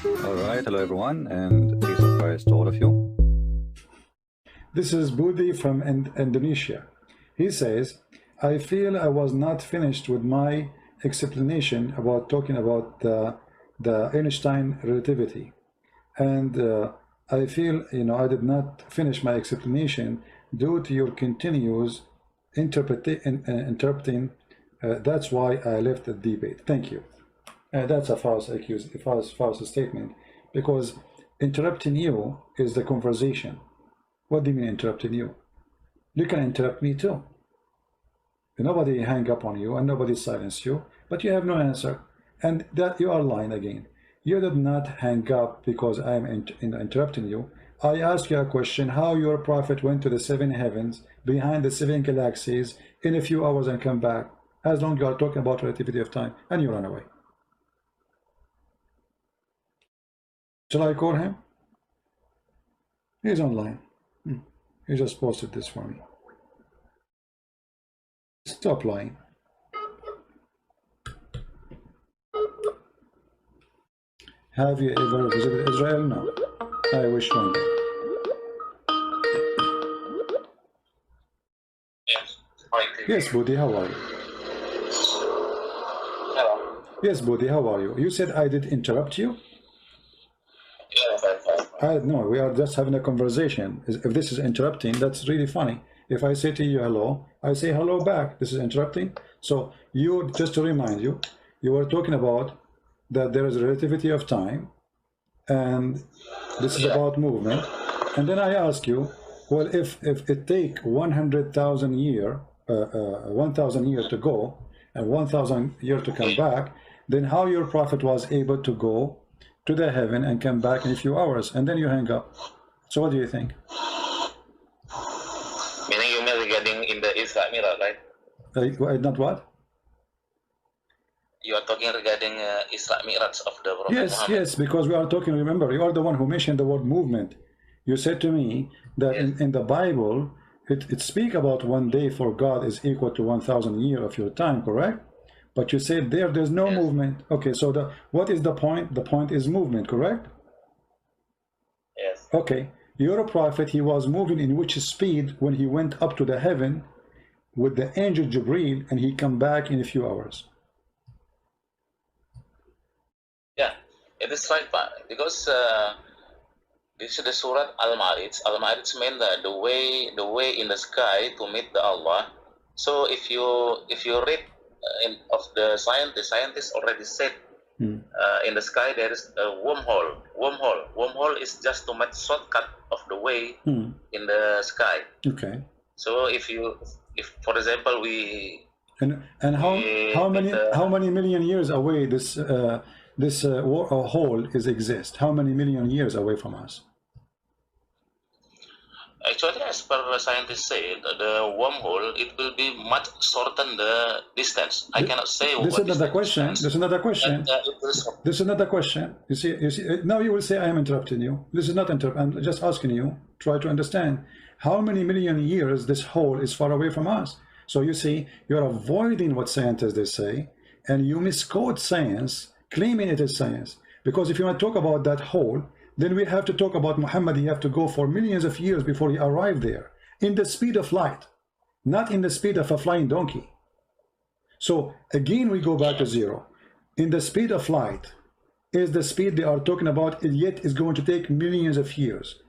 All right, hello everyone, and peace of Christ to all of you. This is BUDI from Indonesia. He says, I feel I was not finished with my explanation about talking about the Einstein relativity. And I feel, I did not finish my explanation due to your continuous interpreting. That's why I left the debate. Thank you. That's a false statement, because interrupting you is the conversation. What do you mean interrupting you? You can interrupt me too. Nobody hang up on you and nobody silence you, but you have no answer, and that you are lying again. You did not hang up because I am interrupting you. I asked you a question, how your prophet went to the 7 heavens behind the 7 galaxies in a few hours and come back, as long as you are talking about relativity of time, and you run away. Shall I call him? He's online. He just posted this for me. Stop lying. Have you ever visited Israel? No. I wish one day. Yes. Yes, Budi, how are you? Hello. Yes, Budi, how are you? You said I did interrupt you? No, we are just having a conversation. If this is interrupting, that's really funny. If I say to you hello, I say hello back. This is interrupting. So you, just to remind you, you were talking about that there is a relativity of time, and this is about movement. And then I ask you, well, if it take 100,000 years, 1,000 years to go and 1,000 years to come back, then how your prophet was able to go to the heaven and come back in a few hours, and then you hang up. So what do you think? Meaning you mean regarding in the Isra Miraj, right? Not what? You are talking regarding Isra Miraj of the Prophet Yes, Muhammad. yes, because we are talking, remember, you are the one who mentioned the word movement. You said to me that in the Bible, it speaks about 1 day for God is equal to 1,000 years of your time, correct? But you said there's no movement. Okay, so what is the point? The point is movement, correct? Yes. Okay, your prophet, he was moving in which speed when he went up to the heaven with the angel Jibreel, and he come back in a few hours? Yeah, it is right, because this is the Surah Al-Ma'arij. Al-Ma'arij means the way in the sky to meet the Allah. So if you read of the scientists already said in the sky there is a wormhole. Wormhole is just to make shortcut of the way in the sky. Okay. So if for example we how many million years away this hole exist? How many million years away from us? Actually, as per the scientists say, the wormhole, it will be much shorten the distance. I cannot say this what is another question. distance. This is another question. This is another question. You see, now you will say I am interrupting you. This is not interrupt. I'm just asking you, try to understand how many million years this hole is far away from us. So you see, you're avoiding what scientists they say, and you misquote science, claiming it is science. Because if you want to talk about that hole, then we have to talk about Muhammad. He have to go for millions of years before he arrived there, in the speed of light, not in the speed of a flying donkey. So again, we go back to zero. In the speed of light is the speed they are talking about, yet is going to take millions of years.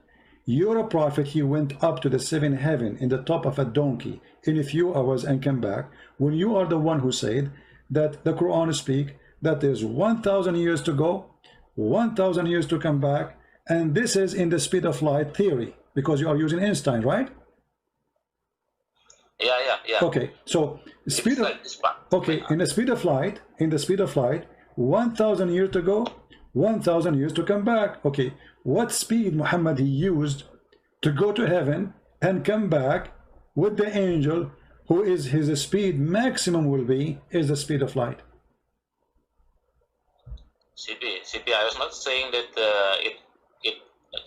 You're a prophet, he went up to the 7 heaven in the top of a donkey in a few hours and came back, when you are the one who said that the Quran speak that there's 1,000 years to go, 1,000 years to come back, and this is in the speed of light theory, because you are using Einstein, right? Yeah. Okay, so speed of, okay, in the speed of light, 1,000 years to go, 1,000 years to come back. Okay, what speed Muhammad he used to go to heaven and come back with the angel, who is his speed maximum will be is the speed of light? CP, I was not saying that it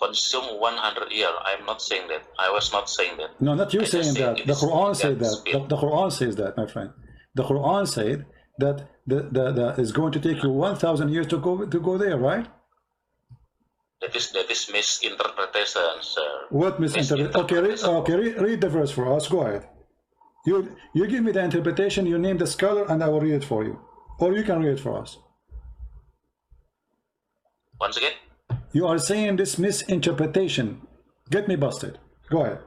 consume 100 years. I'm not saying that. I was not saying that. No, not you saying that. The Quran said that. The Quran says that, my friend. The Quran said that it's going to take you 1,000 years to go there, right? That is misinterpretation, sir. What misinterpretation? Okay, read the verse for us. Go ahead. You give me the interpretation, you name the scholar, and I will read it for you. Or you can read it for us. Once again? You are saying this misinterpretation. Get me busted. Go ahead.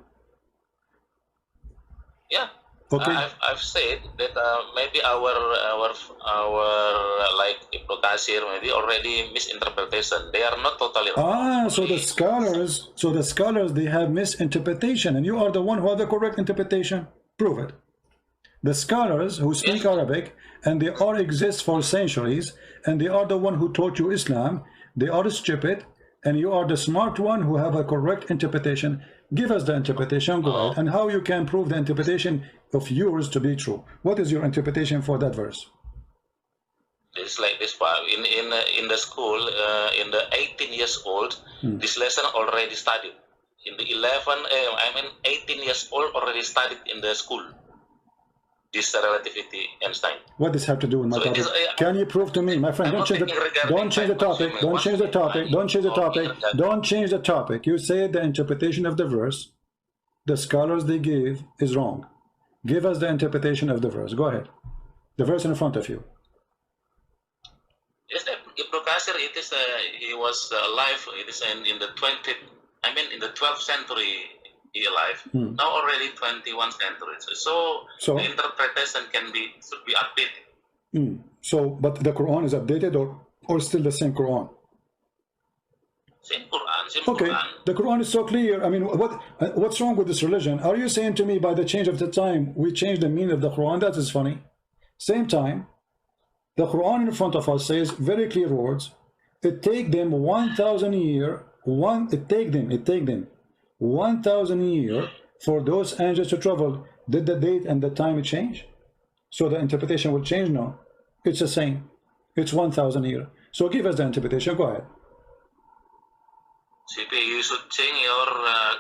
Yeah. Okay. I've said that maybe our like Ibn Qasir maybe already misinterpretation. They are not totally wrong. So the scholars, they have misinterpretation, and you are the one who have the correct interpretation. Prove it. The scholars who speak Arabic, and they all exist for centuries, and they are the one who taught you Islam. They are stupid, and you are the smart one who have a correct interpretation. Give us the interpretation, go ahead, and how you can prove the interpretation of yours to be true. What is your interpretation for that verse? It's like this part. In the school, in the 18 years old, this lesson already studied. In the 18 years old already studied in the school. This relativity, Einstein. What does have to do with my topic? Can you prove to me, my friend? Don't change the topic. Don't change the topic. Don't change the topic. Don't change the topic. You said the interpretation of the verse, the scholars they give is wrong. Give us the interpretation of the verse. Go ahead. The verse in front of you. Yes, Ibn Qasir, it is he was alive. It is in the 12th century. He alive now already 21 centuries, so the interpretation should be updated. So but the Quran is updated or still the same Quran? Same Quran, okay. Quran. The Quran is so clear. I mean, what's wrong with this religion? Are you saying to me by the change of the time we change the meaning of the Quran? That is funny. Same time, the Quran in front of us says very clear words. It take them 1,000 years. It take them 1,000 years for those angels to travel. Did the date and the time change? So the interpretation will change? No, it's the same. It's 1,000 years. So give us the interpretation. Go ahead. CP, you should change your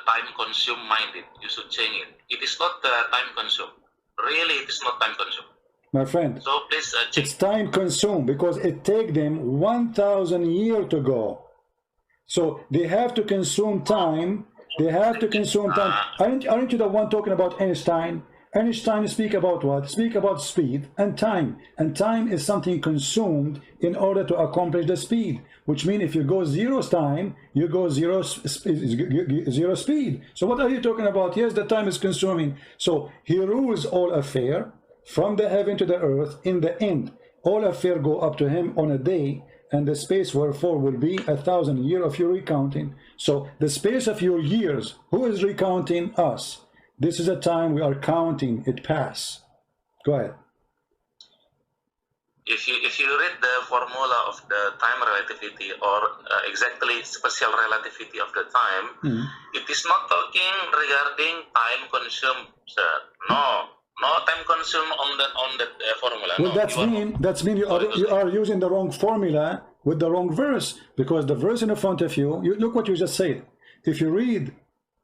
time consumed minded. You should change it. It is not time consumed. Really, it is not time consumed. My friend, so please check. It's time consumed because it take them 1,000 years to go. So they have to consume time. They have to consume time. Aren't you the one talking about Einstein? Einstein speak about what? Speak about speed and time. And time is something consumed in order to accomplish the speed. Which means if you go zero time, you go zero speed. So what are you talking about? Yes, the time is consuming. So he rules all affair from the heaven to the earth. In the end, all affair go up to him on a day. And the space wherefore will be 1,000 years of your recounting. So the space of your years, who is recounting? Us. This is a time we are counting it pass. Go ahead. If you read the formula of the time relativity or exactly special relativity of the time, it is not talking regarding time consumed, sir. No time consumed on the formula. Well, no, that's mean you are using the wrong formula with the wrong verse, because the verse in front of you, look what you just said. If you read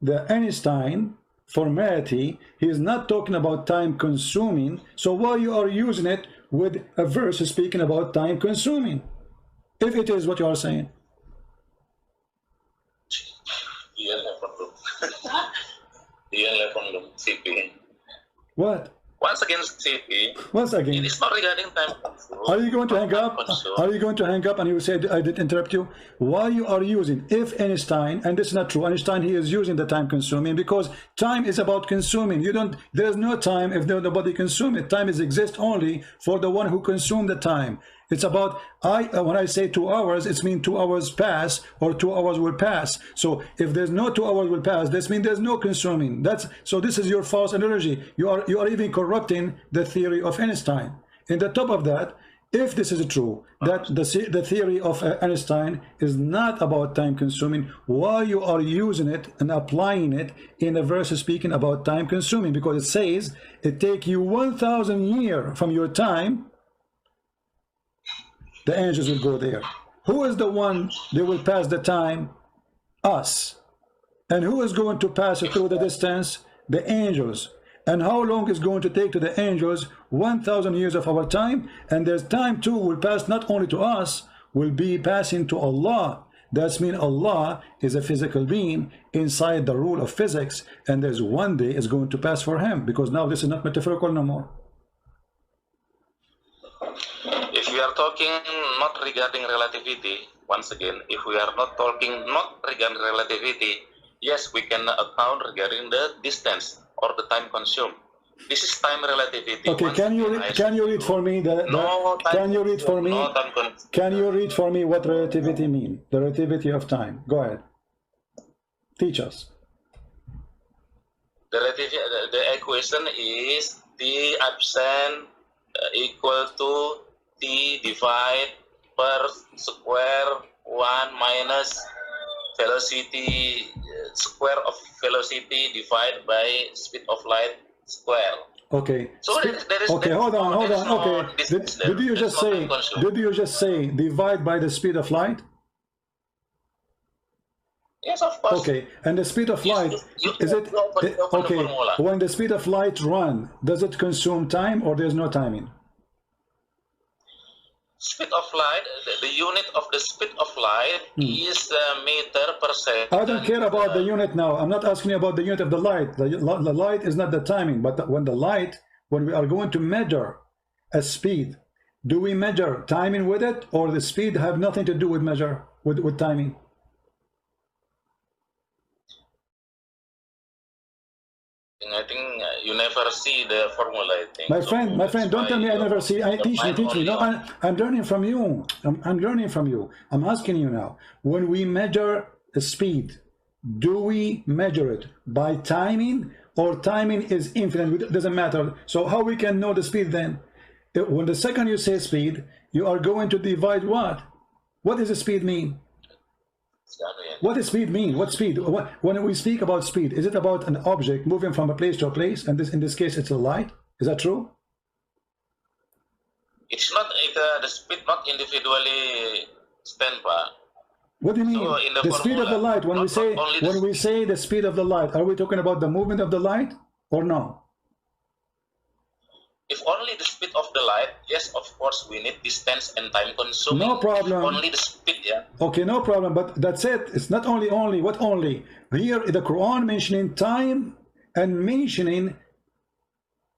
the Einstein formality, he is not talking about time consuming. So why you are using it with a verse speaking about time consuming, if it is what you are saying? What? Once again, CP. Once again. It is not regarding time consumed. Are you going to hang up? Are you going to hang up and you said I didn't interrupt you? Why you are using, if Einstein, and this is not true, Einstein, he is using the time consuming because time is about consuming. There is no time if nobody consume it. Time is exist only for the one who consumed the time. It's about, when I say 2 hours, it means 2 hours pass or 2 hours will pass. So if there's no 2 hours will pass, this means there's no consuming. So this is your false analogy. You are even corrupting the theory of Einstein. In the top of that, if this is true, that the theory of Einstein is not about time consuming, why you are using it and applying it in a verse speaking about time consuming? Because it says it take you 1,000 years from your time. The angels will go there. Who is the one that will pass the time? Us. And who is going to pass through the distance? The angels. And how long is going to take to the angels? 1,000 years of our time. And there's time too will pass not only to us, will be passing to Allah. That means Allah is a physical being inside the rule of physics, and there's one day is going to pass for him, because now this is not metaphorical no more. If we are talking not regarding relativity, once again, if we are not talking not regarding relativity, yes, we can account regarding the distance or the time consumed. This is time relativity. Okay, can you read for me can you read for me what relativity mean? The relativity of time. Go ahead. Teach us. The equation is T absent equal to T divide per square 1 minus velocity square of velocity divided by speed of light square. Okay. So there is okay. Hold on. Okay. Did you just say divide by the speed of light? Yes, of course. Okay. And the speed of light is it okay? When the speed of light run, does it consume time or there's no timing? Speed of light, the unit of the speed of light is meter per second. I don't care about the unit now. I'm not asking you about the unit of the light. The light is not the timing, but when we are going to measure a speed, do we measure timing with it, or the speed have nothing to do with with timing? I think you never see the formula, I think. My friend, don't tell me I never see. Teach me. No, I'm learning from you. I'm learning from you. I'm asking you now. When we measure the speed, do we measure it by timing, or timing is infinite? It doesn't matter. So how we can know the speed then? When the second you say speed, you are going to divide what? What does the speed mean? What does speed mean? What speed? When we speak about speed, is it about an object moving from a place to a place? And in this case, it's a light. Is that true? It's not the speed, not individually stand by. What do you mean? So the speed of the light. When we say the speed of the light, are we talking about the movement of the light or no? If only the speed of the light, yes, of course, we need distance and time consuming. No problem. If only the speed, yeah. Okay, no problem. But that's it. It's not only. What only? Here, the Quran mentioning time and mentioning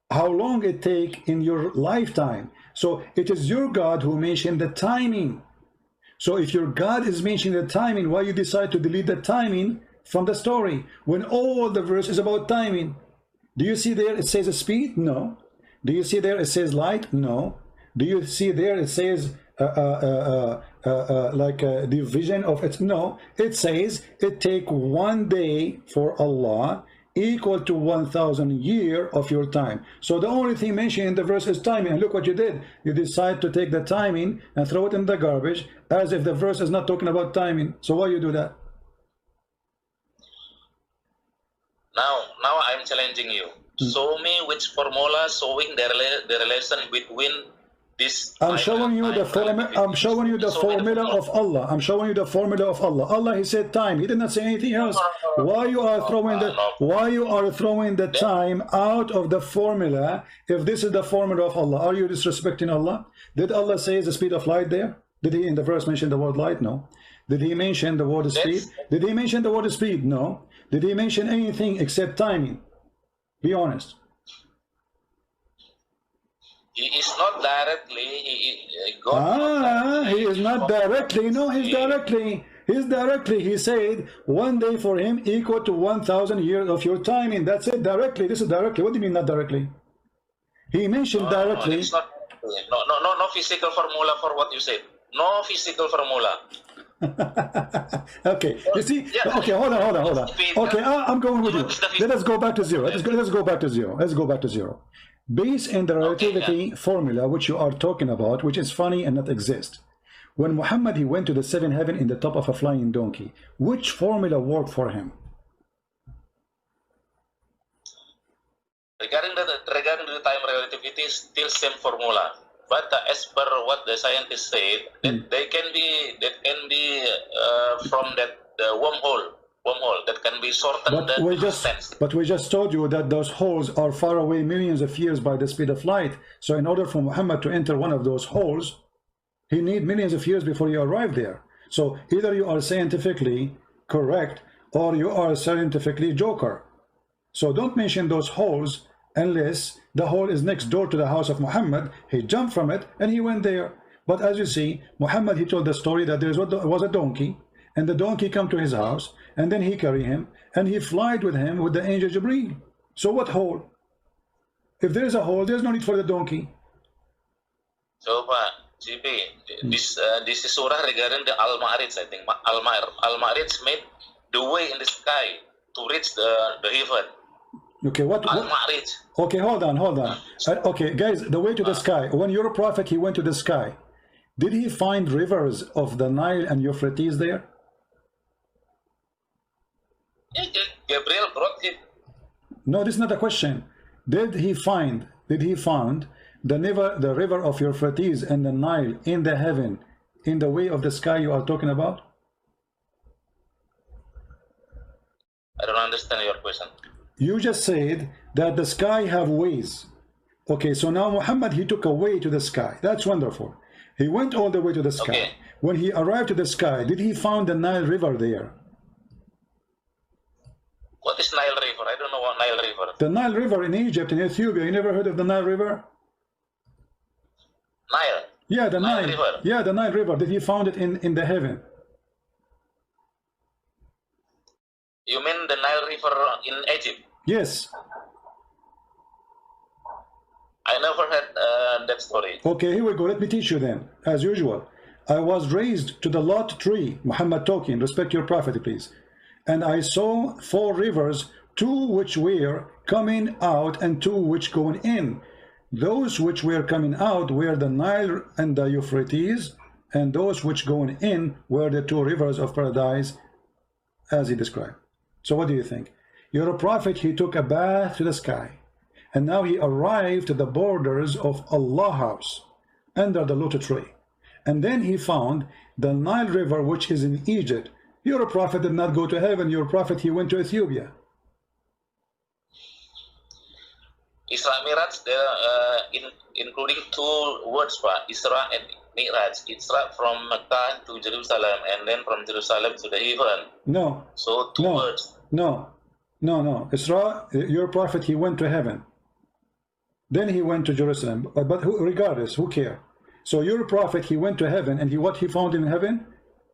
how long it take in your lifetime. So it is your God who mentioned the timing. So if your God is mentioning the timing, why you decide to delete the timing from the story when all the verse is about timing? Do you see there it says a speed? No. Do you see there it says light? No. Do you see there it says like a division of it? No. It says it take 1 day for Allah equal to 1,000 years of your time. So the only thing mentioned in the verse is timing. And look what you did. You decide to take the timing and throw it in the garbage as if the verse is not talking about timing. So why you do that? Now I'm challenging you. Show me which formula showing the relation between this. I'm showing you the formula. I'm showing you the formula of Allah. I'm showing you the formula of Allah. Allah, He said time. He did not say anything else. Why you are throwing the time out of the formula if this is the formula of Allah? Are you disrespecting Allah? Did Allah say the speed of light there? Did He in the verse mention the word light? No. Did He mention the word speed? Did He mention the word speed? No. Did He mention anything except timing? Be honest. He is not directly. He is not directly. No, He's directly. He's directly. He said 1 day for Him equal to 1,000 years of your timing. That's it. Directly. This is directly. What do you mean not directly? He mentioned directly. No, it's not, no physical formula for what you said. No physical formula. Okay, you see, yeah. Okay, hold on. Okay, I'm going with you. Let us go back to zero. Let's go back to zero. Based on the relativity formula which you are talking about, which is funny and not exist. When Muhammad he went to the 7th heaven in the top of a flying donkey, which formula worked for him? Regarding the time relativity, still same formula. But as per what the scientists said, they can be from that wormhole that can be shortened the distance. But we just told you that those holes are far away millions of years by the speed of light. So in order for Muhammad to enter one of those holes, he need millions of years before he arrived there. So either you are scientifically correct or you are scientifically joker. So don't mention those holes unless the hole is next door to the house of Muhammad. He jumped from it and he went there. But as you see, Muhammad, he told the story that there was a donkey, and the donkey come to his house, and then he carry him, and he flied with him with the angel Jibreel. So what hole? If there is a hole, there's no need for the donkey. So, GP, this is surah regarding the Al-Ma'arij, I think. Al-Ma'arij made the way in the sky to reach the heaven. Okay, what? Al-Ma'arij. Okay, hold on. Okay, guys, the way to the sky. When your prophet, he went to the sky, did he find rivers of the Nile and Euphrates there? Gabriel brought it. No, this is not a question. Did he find the river of Euphrates and the Nile in the heaven, in the way of the sky you are talking about? I don't understand your question. You just said that the sky have ways. Okay, so now Muhammad, he took a way to the sky. That's wonderful. He went all the way to the sky. Okay. When he arrived to the sky, did he found the Nile River there? What is Nile River? I don't know what Nile River. The Nile River in Egypt, in Ethiopia. You never heard of the Nile River? Nile? Yeah, the Nile. River. Yeah, the Nile River. Did he found it in the heaven? You mean the Nile River in Egypt? Yes. I never heard that story. Okay, here we go. Let me teach you then. As usual, I was raised to the lot tree. Muhammad talking. Respect your prophet, please. And I saw 4 rivers, 2 which were coming out and 2 which going in. Those which were coming out were the Nile and the Euphrates, and those which going in were the 2 rivers of paradise, as he described. So what do you think? Your prophet, he took a bath to the sky, and now he arrived to the borders of Allah house, under the lotus tree. And then he found the Nile River, which is in Egypt. Your prophet did not go to heaven. Your prophet, he went to Ethiopia. Isra Miraj, including 2 words, Isra and Miraj. Isra from Mecca to Jerusalem, and then from Jerusalem to the heaven. No. So 2 words. No. Isra, your prophet, he went to heaven. Then he went to Jerusalem. But regardless, who cares? So your prophet, he went to heaven, and what he found in heaven?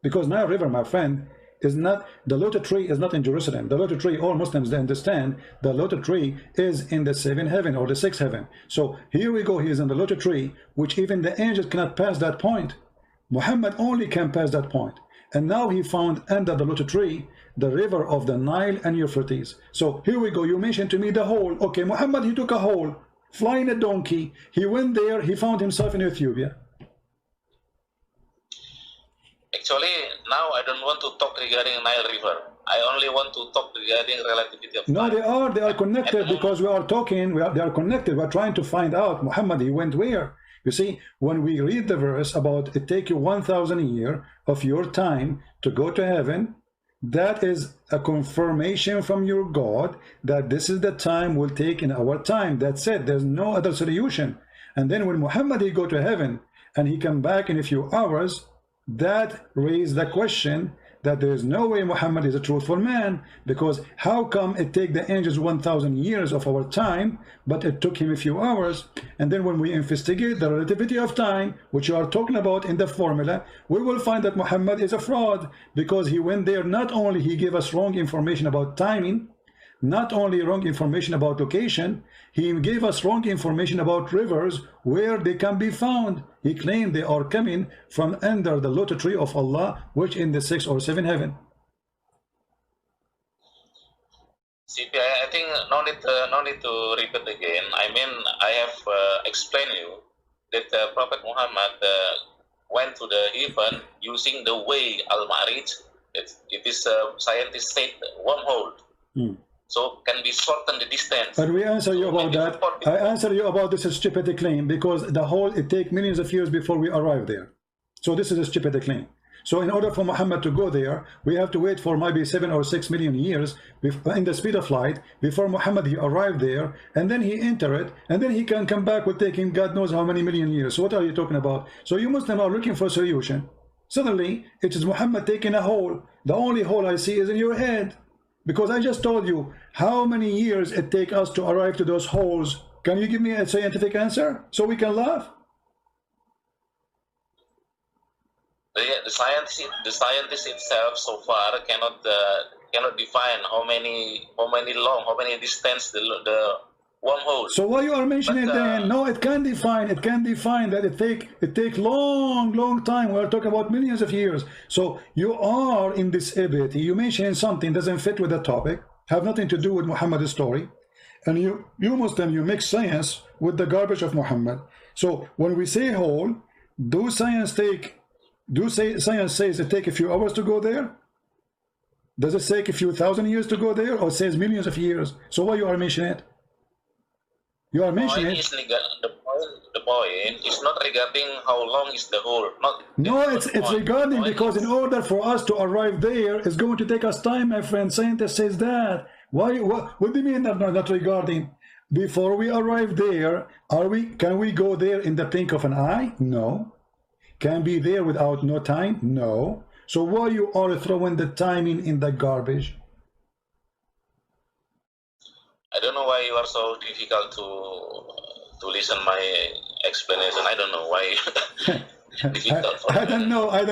Because Nile River, my friend, is not, the lotus tree is not in Jerusalem. The lotus tree, all Muslims, they understand, the lotus tree is in the 7th heaven or the 6th heaven. So here we go, he is in the lotus tree, which even the angels cannot pass that point. Muhammad only can pass that point. And now he found under the lotus tree the river of the Nile and Euphrates. So here we go, you mentioned to me the hole. Okay, Muhammad, he took a hole, flying a donkey. He went there, he found himself in Ethiopia. Actually, now I don't want to talk regarding Nile River. I only want to talk regarding relativity of time. No, they are connected because we are talking, they are connected. We're trying to find out, Muhammad, he went where? You see, when we read the verse about it take you 1,000 years of your time to go to heaven, that is a confirmation from your God that this is the time we'll take in our time. That's it. There's no other solution. And then when Muhammad, he go to heaven and he come back in a few hours, that raised the question that there is no way Muhammad is a truthful man, because how come it take the angels 1,000 years of our time, but it took him a few hours? And then when we investigate the relativity of time, which you are talking about in the formula, we will find that Muhammad is a fraud, because he went there, not only he gave us wrong information about timing, not only wrong information about location, he gave us wrong information about rivers where they can be found. He claimed they are coming from under the lotus tree of Allah, which in the 6th or 7th heaven. CP, I think no need to repeat again. I mean, I have explained you that Prophet Muhammad went to the heaven using the way Al-Ma'arij. It is scientists say wormhole. So can be shorten the distance. But we answer you about that. I answer you about this stupid claim, because the whole, it takes millions of years before we arrive there. So this is a stupid claim. So in order for Muhammad to go there, we have to wait for maybe 7 or 6 million years in the speed of light before Muhammad, he arrived there, and then he enter it, and then he can come back with taking God knows how many million years. So what are you talking about? So you Muslims are looking for a solution. Suddenly, it is Muhammad taking a hole. The only hole I see is in your head. Because I just told you how many years it takes us to arrive to those holes. Can you give me a scientific answer so we can laugh? The scientist itself so far cannot define how many distance the wormhole. So why you are mentioning then? No, it can define. It can define that it take long time. We are talking about millions of years. So you are in this ability. You mentioning something doesn't fit with the topic, have nothing to do with Muhammad's story, and you Muslim, you mix science with the garbage of Muhammad. So when we say hole, science says it take a few hours to go there? Does it take a few thousand years to go there, or it says millions of years? So why you are mentioning it? You are mentioning it. The point is not regarding how long is the hole. No, it's regarding, because in order for us to arrive there, it's going to take us time, my friend. Scientist says that. Why? What do you mean not regarding? Before we arrive there, can we go there in the blink of an eye? No. Can be there without no time? No. So why you are throwing the timing in the garbage? I don't know why you are so difficult to listen my explanation. I don't know why. Difficult for I don't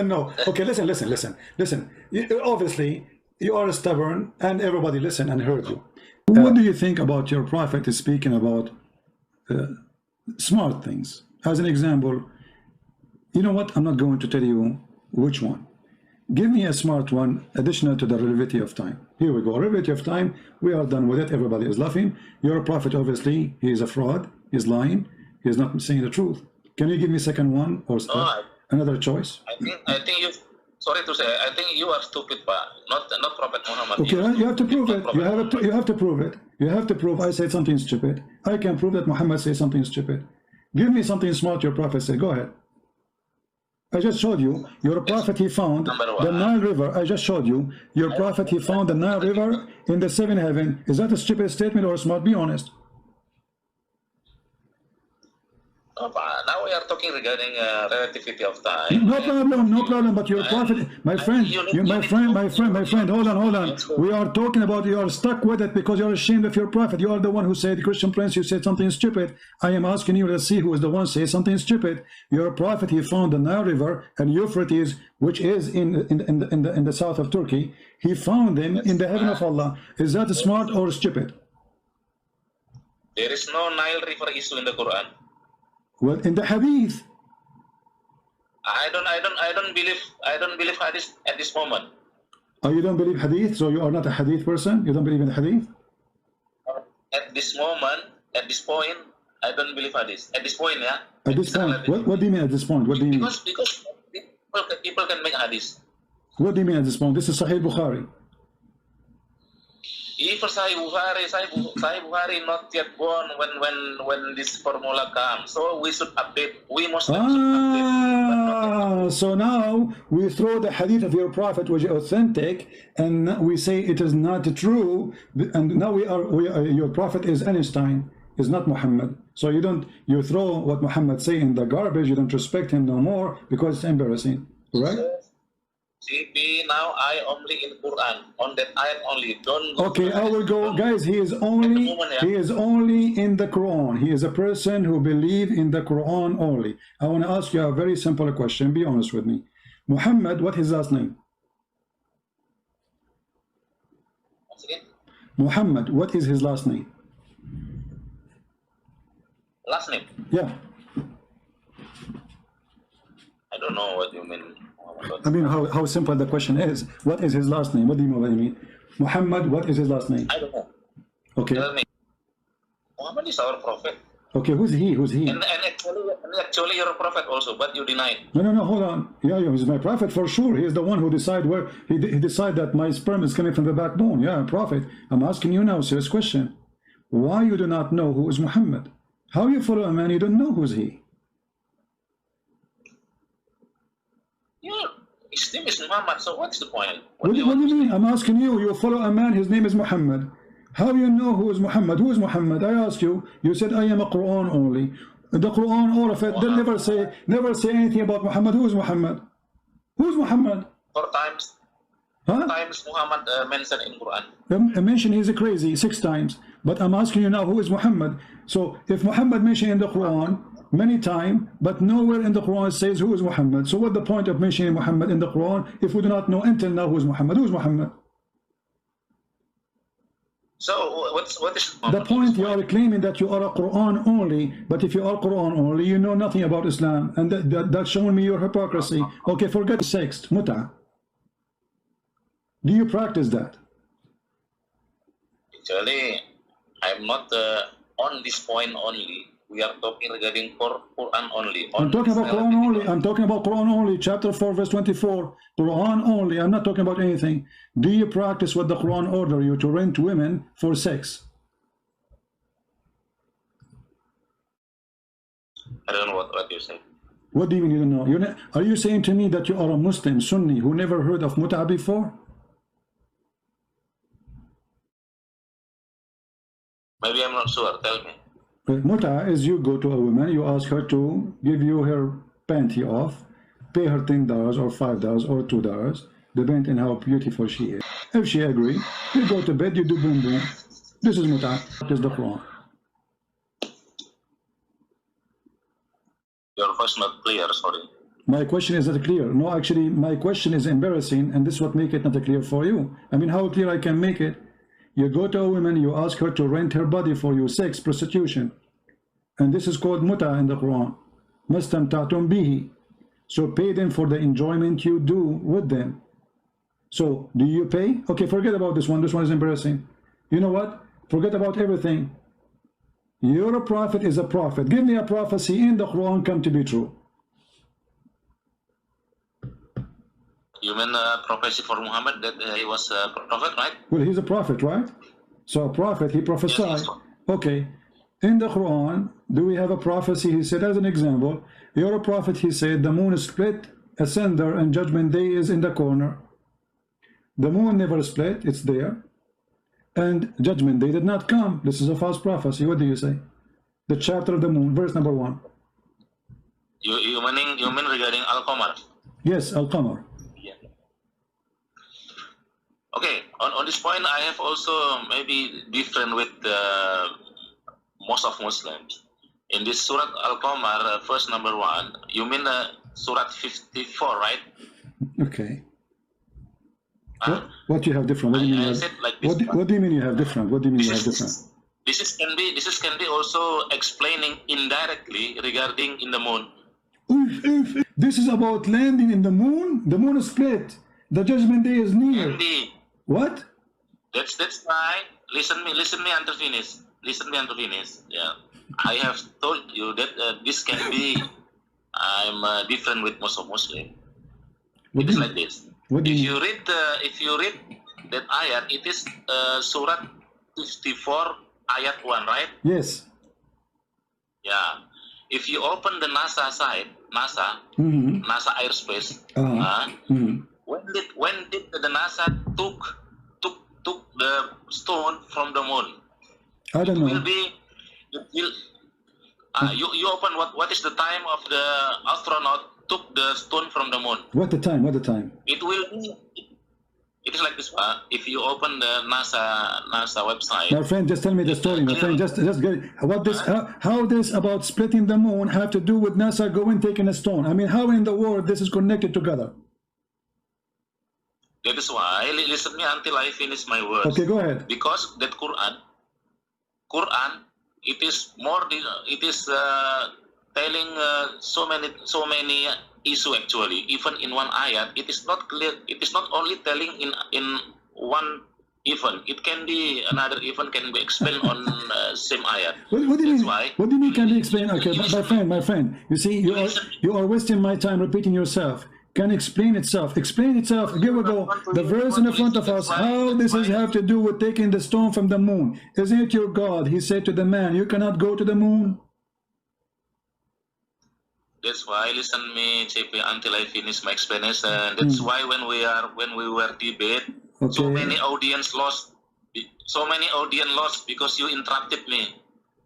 know. Okay, listen. Obviously, you are stubborn, and everybody listened and heard you. What do you think about your prophet is speaking about smart things? As an example, you know what? I'm not going to tell you which one. Give me a smart one additional to the relativity of time. Here we go. Relativity of time. We are done with it. Everybody is laughing. Your prophet, obviously, he is a fraud. He's lying. He's not saying the truth. Can you give me second one or another choice? I think you. Sorry to say, I think you are stupid, but not Prophet Muhammad. Okay, you have to prove it. You have to prove it. You have to prove I said something stupid. I can prove that Muhammad said something stupid. Give me something smart your prophet said. Go ahead. I just showed you, your prophet, he found the Nile River. I just showed you, your prophet, he found the Nile River in the seventh heaven. Is that a stupid statement or smart? Be honest. Now we are talking regarding relativity of time. No problem. But your prophet, my friend, hold on. We are talking about, you are stuck with it because you are ashamed of your prophet. You are the one who said, Christian Prince, you said something stupid. I am asking you to see who is the one say something stupid. Your prophet, he found the Nile River and Euphrates, which is in the south of Turkey. He found them in the heaven of Allah. Is that smart or stupid? There is no Nile River issue in the Quran. Well, in the hadith. I don't believe hadith at this moment. Oh, you don't believe hadith, so you are not a hadith person? You don't believe in hadith? At this moment, at this point, I don't believe hadith. At this point, yeah. At this point, what do you mean at this point? What do you mean? Because people can make hadith. What do you mean at this point? This is Sahih Bukhari. Even Sahih Bukhari not yet born when this formula comes. So we should update. We must update. So now we throw the hadith of your prophet, which is authentic, and we say it is not true. And now we are your prophet is Einstein, is not Muhammad. So you throw what Muhammad say in the garbage. You don't respect him no more because it's embarrassing, right? See, now I only in Quran on that ayat only. Don't. Okay, I will go, guys. He is only in the Quran. He is a person who believes in the Quran only. I want to ask you a very simple question. Be honest with me. Muhammad, what is his last name? Muhammad, what is his last name? Last name? Yeah. I don't know what you mean. I mean, how simple the question is. What is his last name? What do you mean? Muhammad, what is his last name? I don't know. Okay. Tell me. Muhammad is our prophet. Okay, who's he? Who's he? And actually you're a prophet also, but you deny. No, hold on. Yeah, he's my prophet for sure. He's the one who decide where he decide that my sperm is coming from the backbone. Yeah, prophet. I'm asking you now, serious question. Why you do not know who is Muhammad? How you follow a man you don't know who's he? His name is Muhammad, so what's the point? What do you mean? I'm asking you. You follow a man, his name is Muhammad. How do you know who is Muhammad? Who is Muhammad? I asked you. You said I am a Quran only. The Quran, all of it, they never say anything about Muhammad. Who is Muhammad? Who's Muhammad? 4 times. Huh? Times Muhammad mentioned in Quran. I mentioned he's crazy 6 times, but I'm asking you now, who is Muhammad? So if Muhammad mentioned in the Quran many times, but nowhere in the Quran says who is Muhammad, so what's the point of mentioning Muhammad in the Quran if we do not know until now who is Muhammad? Who is Muhammad? So what is Muhammad? The point, you are claiming that you are a Quran only, but if you are Quran only, you know nothing about Islam, and that's showing me your hypocrisy. Okay, forget sex, muta. Do you practice that? Actually, I'm not on this point only. We are talking regarding Quran only. I'm talking about Quran only. I'm talking about Quran only. Chapter 4, verse 24. Quran only. I'm not talking about anything. Do you practice what the Quran order you to rent women for sex? I don't know what you say. What do you mean you don't know? Are you saying to me that you are a Muslim Sunni who never heard of muta before? Maybe I'm not sure. Tell me. Muta is you go to a woman, you ask her to give you her panty off, pay her $10 or $5 or $2, depending on how beautiful she is. If she agrees, you go to bed, you do boom boom. This is muta. This is the Quran. Your voice not clear. Sorry. My question is not clear. No, actually, my question is embarrassing, and this is what make it not clear for you. I mean, how clear I can make it? You go to a woman, you ask her to rent her body for you, sex, prostitution. And this is called muta in the Quran. Mastamta'tum bihi. So pay them for the enjoyment you do with them. So, do you pay? Okay, forget about this one. This one is embarrassing. You know what? Forget about everything. Your prophet is a prophet. Give me a prophecy in the Quran come to be true. You mean prophecy for Muhammad that he was a prophet, right? Well, he's a prophet, right? So a prophet, he prophesied. Yes, okay. In the Quran, do we have a prophecy? He said, as an example, you're a prophet, he said, the moon is split asunder and judgment day is in the corner. The moon never split, it's there. And judgment day did not come. This is a false prophecy. What do you say? The chapter of the moon, verse number 1. You mean regarding Al-Qamar? Yes, Al-Qamar. Okay, on this point, I have also maybe different with most of Muslims. In this Surah Al-Qamar, verse number 1, you mean Surah 54, right? Okay. What you have different? What do you mean? What do you mean you have different? What do you mean you have different? This can be also explaining indirectly regarding in the moon. This is about landing in the moon. The moon is split. The judgment day is near. Indeed. What? That's why. Listen me until finish. Listen me until finish. Yeah, I have told you that this can be. I'm different with most of Muslim. It is like this. If you read that ayat, it is Surah 54 ayat 1, right? Yes. Yeah. If you open the NASA site, NASA airspace, when did the NASA took the stone from the moon? I don't know. You open what is the time of the astronaut took the stone from the moon? What the time? What the time? It is like this. If you open the NASA website. My friend, just tell me the story. My friend, just get it. What this? How this about splitting the moon have to do with NASA going taking a stone? I mean, how in the world this is connected together? That is why, listen me until I finish my words. Okay, go ahead. Because that Quran, it is more. It is telling so many issue actually. Even in one ayat, it is not clear. It is not only telling in one event. It can be another event can be explained on same ayat. What do you mean? Why, what do you mean can be explained? Okay, my friend. You see, you are wasting my time repeating yourself. Can explain itself. Explain itself. Here we go. The verse in the front of us. How this is have to do with taking the stone from the moon? Isn't it your God? He said to the man, "You cannot go to the moon." That's why listen me, JP, until I finish my explanation. That's why when we were debate, so many audience lost. So many audience lost because you interrupted me.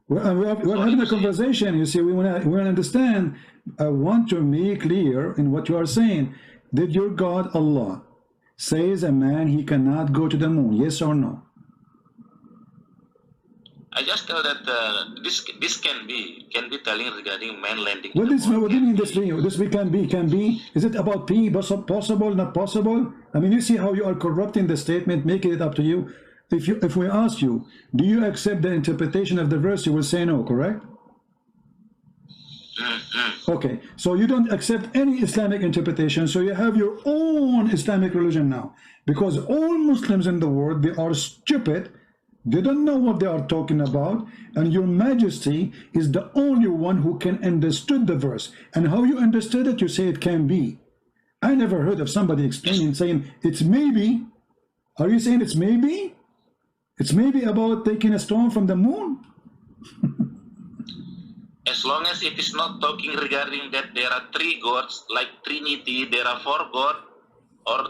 We're having a conversation. You see, we want to understand. I want to make clear in what you are saying. Did your God Allah says a man he cannot go to the moon? Yes or no? I just tell that this can be telling regarding man landing. What do you mean this thing? This we can be? Is it about P? Possible, not possible? I mean, you see how you are corrupting the statement, making it up to you. If we ask you, do you accept the interpretation of the verse, you will say no, correct? Okay, so you don't accept any Islamic interpretation, so you have your own Islamic religion now. Because all Muslims in the world, they are stupid, they don't know what they are talking about, and your majesty is the only one who can understood the verse. And how you understood it, you say it can be. I never heard of somebody explaining, saying it's maybe. Are you saying it's maybe? It's maybe about taking a stone from the moon? As long as it is not talking regarding that there are 3 gods, like Trinity, there are 4 gods, or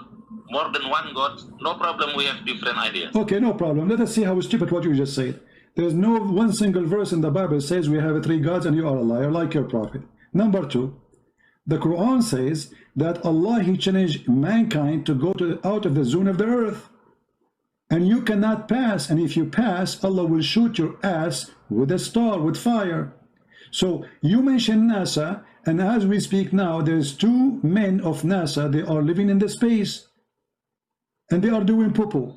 more than 1 god, no problem, we have different ideas. Okay, no problem. Let us see how stupid what you just said. There's no one single verse in the Bible says we have 3 gods and you are a liar, like your prophet. Number 2, the Quran says that Allah, he challenged mankind to go out of the zone of the earth. And you cannot pass, and if you pass, Allah will shoot your ass with a star, with fire. So you mentioned NASA, and as we speak now, there's 2 men of NASA, they are living in the space, and they are doing poo-poo.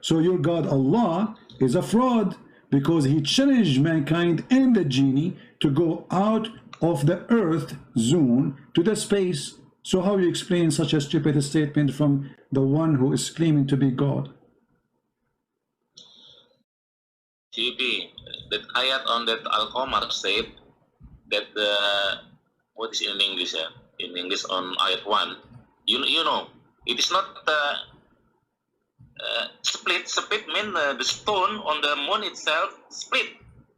So your God Allah is a fraud, because he challenged mankind and the genie to go out of the earth zone to the space. So how you explain such a stupid statement from the one who is claiming to be God? TB, that ayat on that Al-Qamar said that what is in English? In English on ayat 1, you know, it is not split. Split mean the stone on the moon itself split.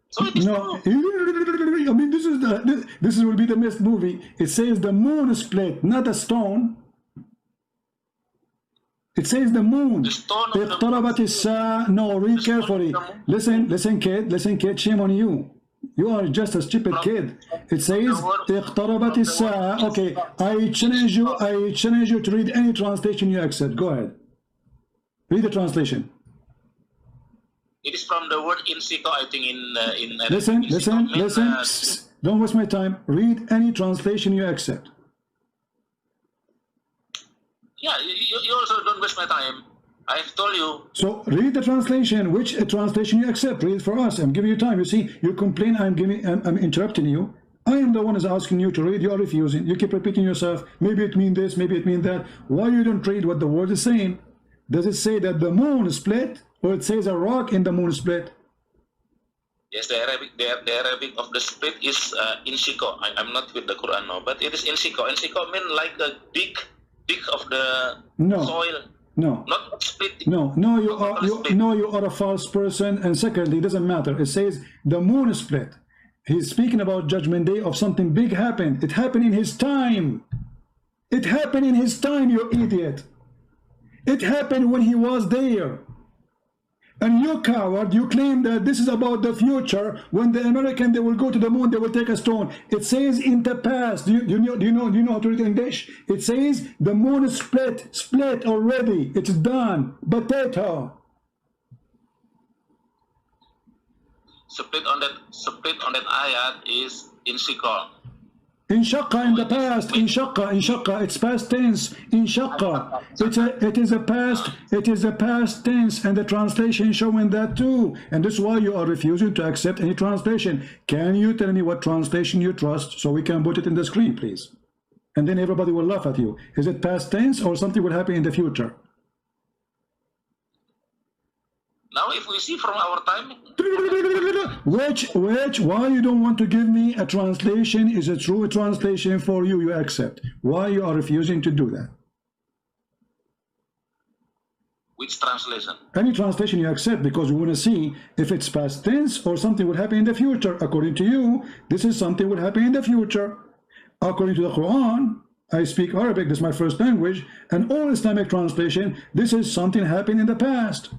So it is no. I mean, this will be the best movie. It says the moon split, not a stone. It says the moon. No, read carefully. Listen, kid, shame on you. You are just a stupid kid. It says okay, I challenge you to read any translation you accept. Go ahead. Read the translation. It is from the word insiko, I think in listen. Psst, don't waste my time. Read any translation you accept. Yeah, you also don't waste my time. I've told you. So read the translation. Which translation you accept? Read it for us. I'm giving you time. You see, you complain. I'm interrupting you. I am the one who's asking you to read. You are refusing. You keep repeating yourself. Maybe it means this. Maybe it means that. Why you don't read what the word is saying? Does it say that the moon split, or it says a rock in the moon split? Yes, the Arabic of the split is insiko. I'm not with the Quran now, but it is insiko. Insiko means like a dig of the soil. No, not split. No, you are a false person. And secondly, it doesn't matter. It says the moon split. He's speaking about Judgment Day of something big happened. It happened in his time. It happened in his time, you idiot. It happened when he was there. And you coward, you claim that this is about the future. When the American, they will go to the moon, they will take a stone. It says in the past. Do you know how to read English? It says the moon is split already. It's done. Potato. Split on that ayat is insiko. Inshaqqa in the past, inshaqqa, it's past tense, inshaqqa. It is a past tense, and the translation showing that too. And this is why you are refusing to accept any translation. Can you tell me what translation you trust so we can put it in the screen, please? And then everybody will laugh at you. Is it past tense or something will happen in the future? Now if we see from our time... Why you don't want to give me a translation is a true translation for you, you accept. Why you are refusing to do that? Which translation? Any translation you accept, because we want to see if it's past tense or something will happen in the future. According to you, this is something will happen in the future. According to the Quran, I speak Arabic, this is my first language, and all Islamic translation, this is something happened in the past.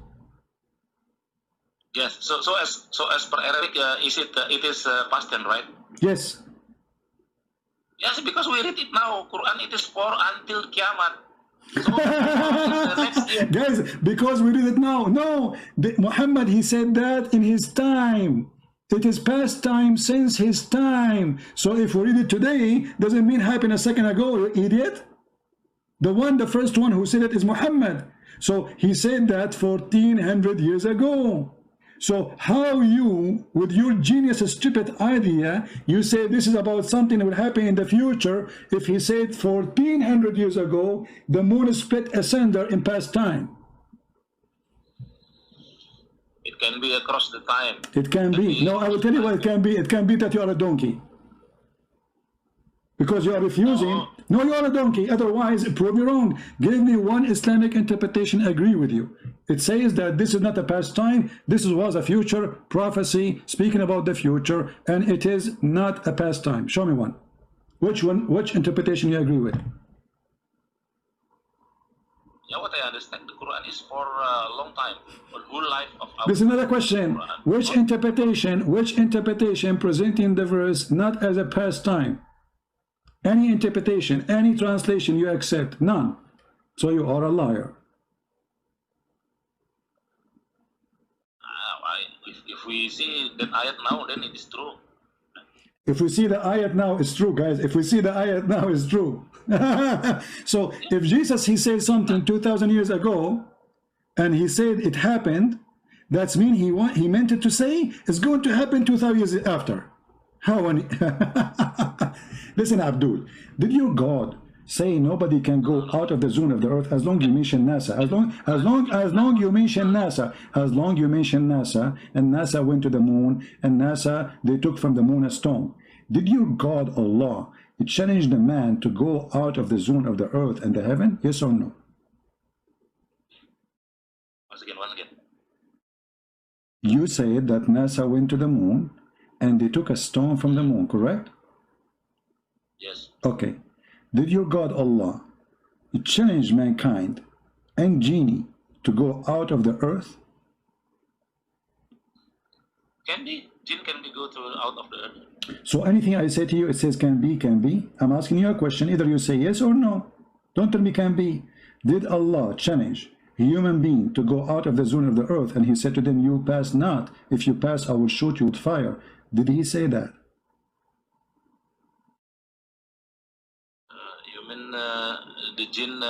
Yes. So as per Arabic, it is past tense, right? Yes. Yes, because we read it now. Quran, it is for until Kiamat. So, the next year. Guys, because we read it now. No, Muhammad, he said that in his time. It is past time since his time. So if we read it today, doesn't mean happened a second ago, you idiot. The first one who said it is Muhammad. So he said that 1400 years ago. So how you, with your genius stupid idea, you say this is about something that will happen in the future, if he said 1400 years ago, the moon split asunder in past time. It can be across the time. It can be. No, I will tell you what it can be. It can be that you are a donkey. Because you are refusing. No, you are a donkey. Otherwise, prove your own. Give me one Islamic interpretation, agree with you. It says that this is not a past time. This was a future prophecy speaking about the future, and it is not a past time. Show me one. Which one? Which interpretation you agree with? Yeah, what I understand, the Quran is for a long time, for whole life of our. This is another question. Which interpretation presenting the verse not as a past time? Any interpretation, any translation you accept? None. So you are a liar. If we see that ayat now, then it is true. If we see the ayat now, it's true, guys. If we see the ayat now, it's true. So if Jesus, he said something 2000 years ago, and he said it happened, that's mean he meant it to say it's going to happen 2000 years after. How? Listen, Abdul, did your God say nobody can go out of the zone of the earth as long you mention NASA? As long you mention NASA, and NASA went to the moon, and NASA, they took from the moon a stone. Did your God Allah challenge the man to go out of the zone of the earth and the heaven? Yes or no? Once again. You said that NASA went to the moon and they took a stone from the moon, correct? Yes. Okay. Did your God Allah challenge mankind and genie to go out of the earth? Can be. Jinn can be go to out of the earth. So anything I say to you, it says can be, can be. I'm asking you a question. Either you say yes or no. Don't tell me can be. Did Allah challenge a human being to go out of the zone of the earth, and he said to them, you pass not. If you pass, I will shoot you with fire. Did he say that? You mean the jinn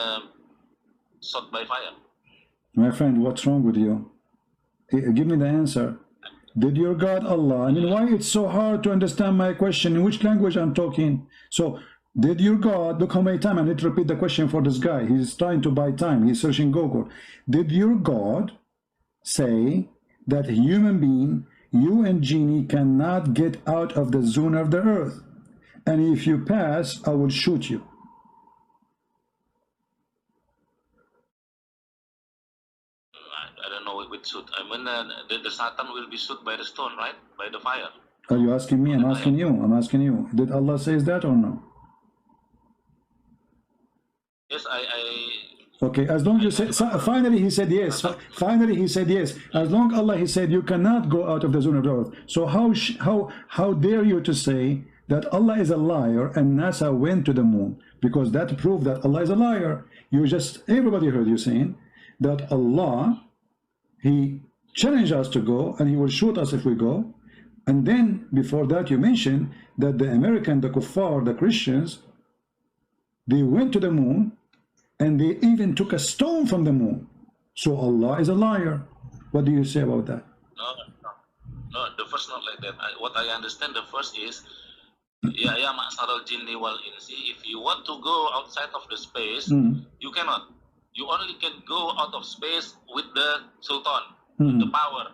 shot by fire? My friend, what's wrong with you? Give me the answer. Did your God Allah, I mean, why it's so hard to understand my question, in which language I'm talking? So, did your God, look how many times I need to repeat the question for this guy. He's trying to buy time. He's searching Google. Did your God say that a human being, you and genie, cannot get out of the zone of the earth? And if you pass, I will shoot you. I don't know with shoot. I mean, the Satan will be shoot by the stone, right? By the fire. Are you asking me? I'm asking you. I'm asking you. Did Allah say that or no? Yes, Okay, as long as you say, finally he said yes. Finally he said yes. As long Allah, he said you cannot go out of the zone of the earth. So how dare you to say that Allah is a liar and NASA went to the moon? Because that proved that Allah is a liar. Everybody heard you saying that Allah, he challenged us to go and he will shoot us if we go. And then before that you mentioned that the American, the kuffar, the Christians, they went to the moon and they even took a stone from the moon. So Allah is a liar. What do you say about that? No, the first not like that. What I understand, the first is, ya ma'saral jinni wal insi, if you want to go outside of the space, you cannot. You only can go out of space with the sultan, with the power.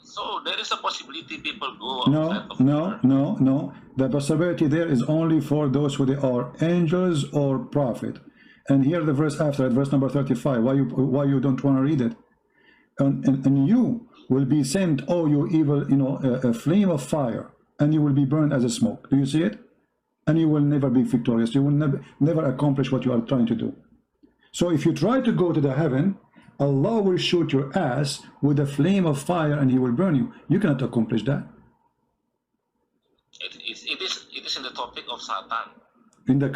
So there is a possibility people go outside of No. The possibility there is only for those who they are angels or prophet. And here the verse after it, verse number 35. Why you don't want to read it? And you will be sent, oh you evil, a flame of fire, and you will be burned as a smoke. Do you see it? And you will never be victorious. You will never accomplish what you are trying to do. So if you try to go to the heaven, Allah will shoot your ass with a flame of fire and he will burn you. You cannot accomplish that. It is in the topic of Satan. In the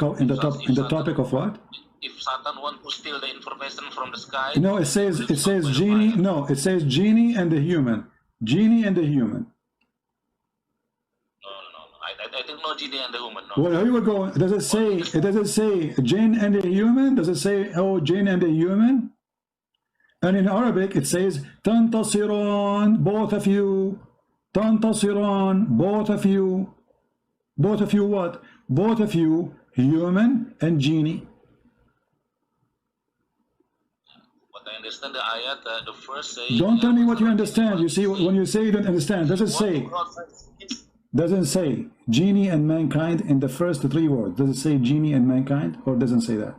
topic of what? If Satan wants to steal the information from the sky. No, it says genie. No, it says genie and the human. Genie and the human. No. I think no genie and the human. No. Well, here we go. Does it say jinn and the human? Does it say jinn and the human? And in Arabic it says tantasiran, both of you. Tantasiran, both of you. Both of you what? Both of you, human and genie. But I understand the ayat, the first say. Don't tell me what you understand. You see, when you say you don't understand, does it say? Doesn't say genie and mankind in the first 3 words. Does it say genie and mankind, or doesn't say that?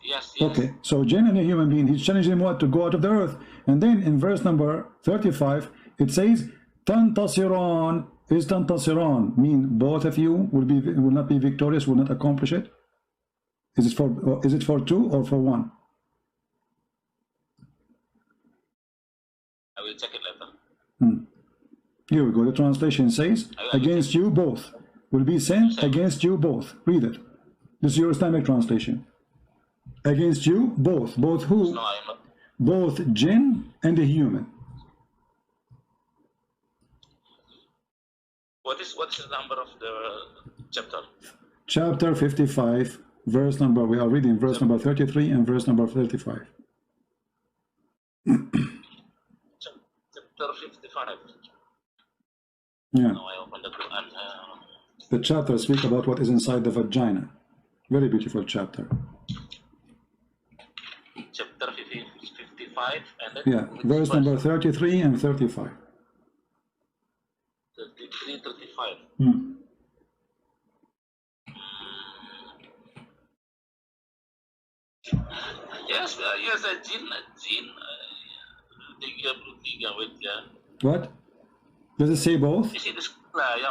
Yes. Okay, so jinn and a human being, he's challenging him what? To go out of the earth. And then in verse number 35, it says, Tantasiran. Is Tantasiran mean both of you will not be victorious, will not accomplish it? Is it for 2 or for 1? I will check it later. Here we go. The translation says, against you both will be sent, against you both. Read it. This is your Islamic translation. Against you both. Both who? No, I'm not. Both jinn and the human. What's the number of the chapter? Chapter 55, verse number, we are reading verse number 33 and verse number 35. Chapter 55. Yeah. No, I opened the Quran. The chapter speaks about what is inside the vagina. Very beautiful chapter. Chapter 55 and then Yeah, verse number 33 and 35. 33, 35. Yes, jinn. What? Does it say both?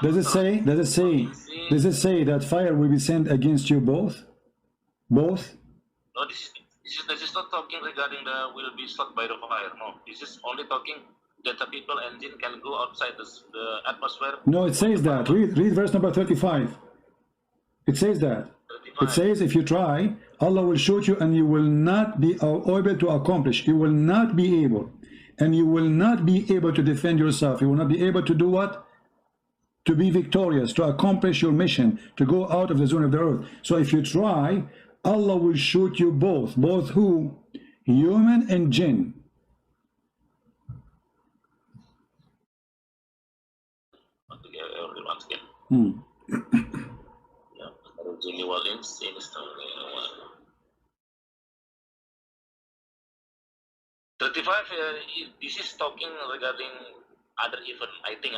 Does it say that fire will be sent against you both? Both? No, this is not talking regarding the will be struck by the fire. No, this is only talking that the people and jinn can go outside the atmosphere. No, it says that. Read verse number 35. It says that. 35. It says if you try, Allah will shoot you and you will not be able to accomplish. You will not be able. And you will not be able to defend yourself. You will not be able to do what? To be victorious, to accomplish your mission, to go out of the zone of the earth. So if you try, Allah will shoot you both. Both who? Human and jinn. Once again. Yeah. 35. This is talking regarding other event. I think,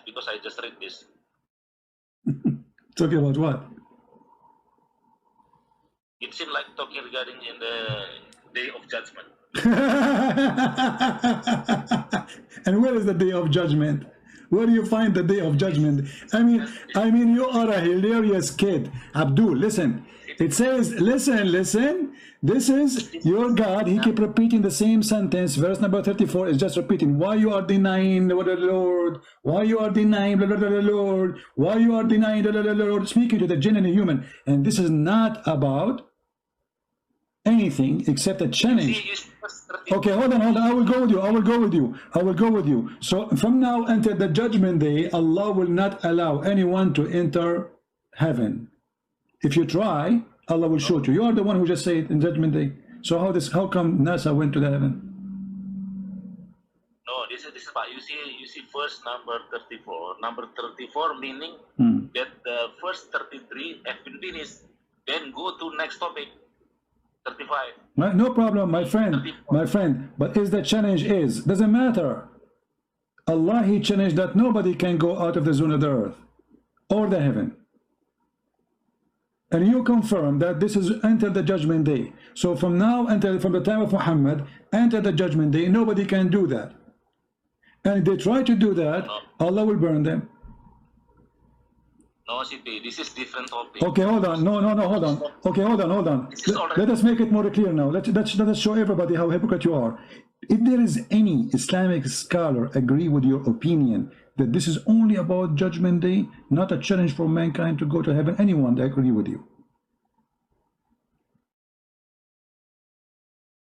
because I just read this. Talking about what? It seems like talking regarding in the Day of Judgment. And where is the Day of Judgment? Where do you find the Day of Judgment? I mean, you are a hilarious kid. Abdul, listen. It says, listen. This is your God. He keep repeating the same sentence. Verse number 34 is just repeating. Why you are denying the Lord? Why you are denying the Lord? Why you are denying the Lord? Speaking to the jinn and the human. And this is not about anything except a challenge. Okay, hold on. I will go with you. So from now until the judgment day, Allah will not allow anyone to enter heaven. If you try, Allah will shoot you. You are the one who just said in judgment day. So how come NASA went to the heaven? No, this is about you see first number 34. Number 34 meaning that the first 33 have been finished. Then go to next topic. 35. No problem, my friend. But the challenge doesn't matter. Allah, He challenged that nobody can go out of the zone of the earth or the heaven. And you confirm that this is until the judgment day. So from now until from the time of Muhammad until the judgment day, nobody can do that. And if they try to do that, Allah will burn them. No, CP, this is different topic. Okay, hold on. No, hold on. Okay, hold on. Let us make it more clear now. Let us show everybody how hypocrite you are. If there is any Islamic scholar agree with your opinion that this is only about Judgment Day, not a challenge for mankind to go to heaven, anyone that agree with you?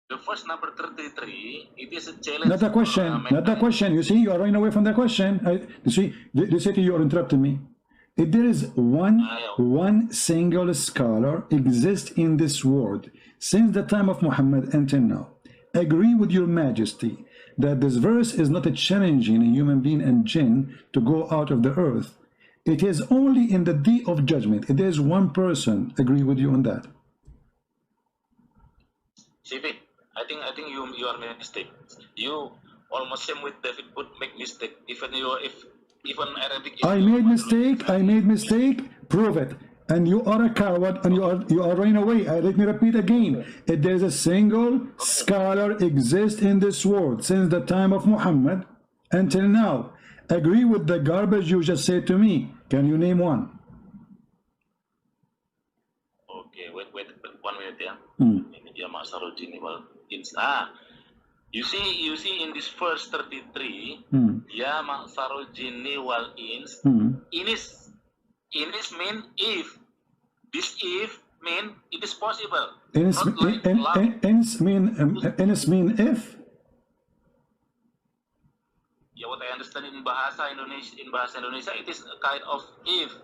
The first number 33, it is a challenge. Not a question, not a question. You see, you are running away from the question. You see, they say to you, you're interrupting me. If there is one single scholar exists in this world since the time of Muhammad until now, agree with your majesty that this verse is not a challenging a human being and jinn to go out of the earth. It is only in the day of judgment. If there is one person agree with you on that. CP, I think you are mistake. You almost same with David would make mistake. Even Arabic. I made mistake. Prove it. And you are a coward, and you are running away. Let me repeat again. If there is a single scholar exist in this world since the time of Muhammad until now, agree with the garbage you just said to me. Can you name one? Okay, wait 1 minute, yeah. You see in this verse 33, Ya ma'sarul jinni wal ins, Inis mean if. This if mean it is possible. Ins mean if. Yeah, what I understand in Bahasa Indonesia, it is a kind of if.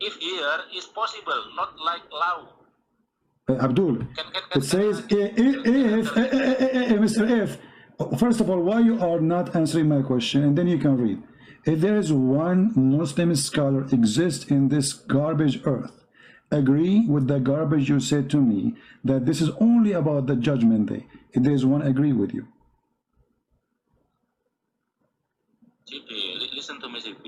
If here is possible, not like law. Abdul, it says if, Mr. If. First of all, why you are not answering my question, and then you can read. If there is one Muslim scholar exists in this garbage earth, agree with the garbage you said to me that this is only about the Judgment Day. If there is one, agree with you. CP, listen to me, CP.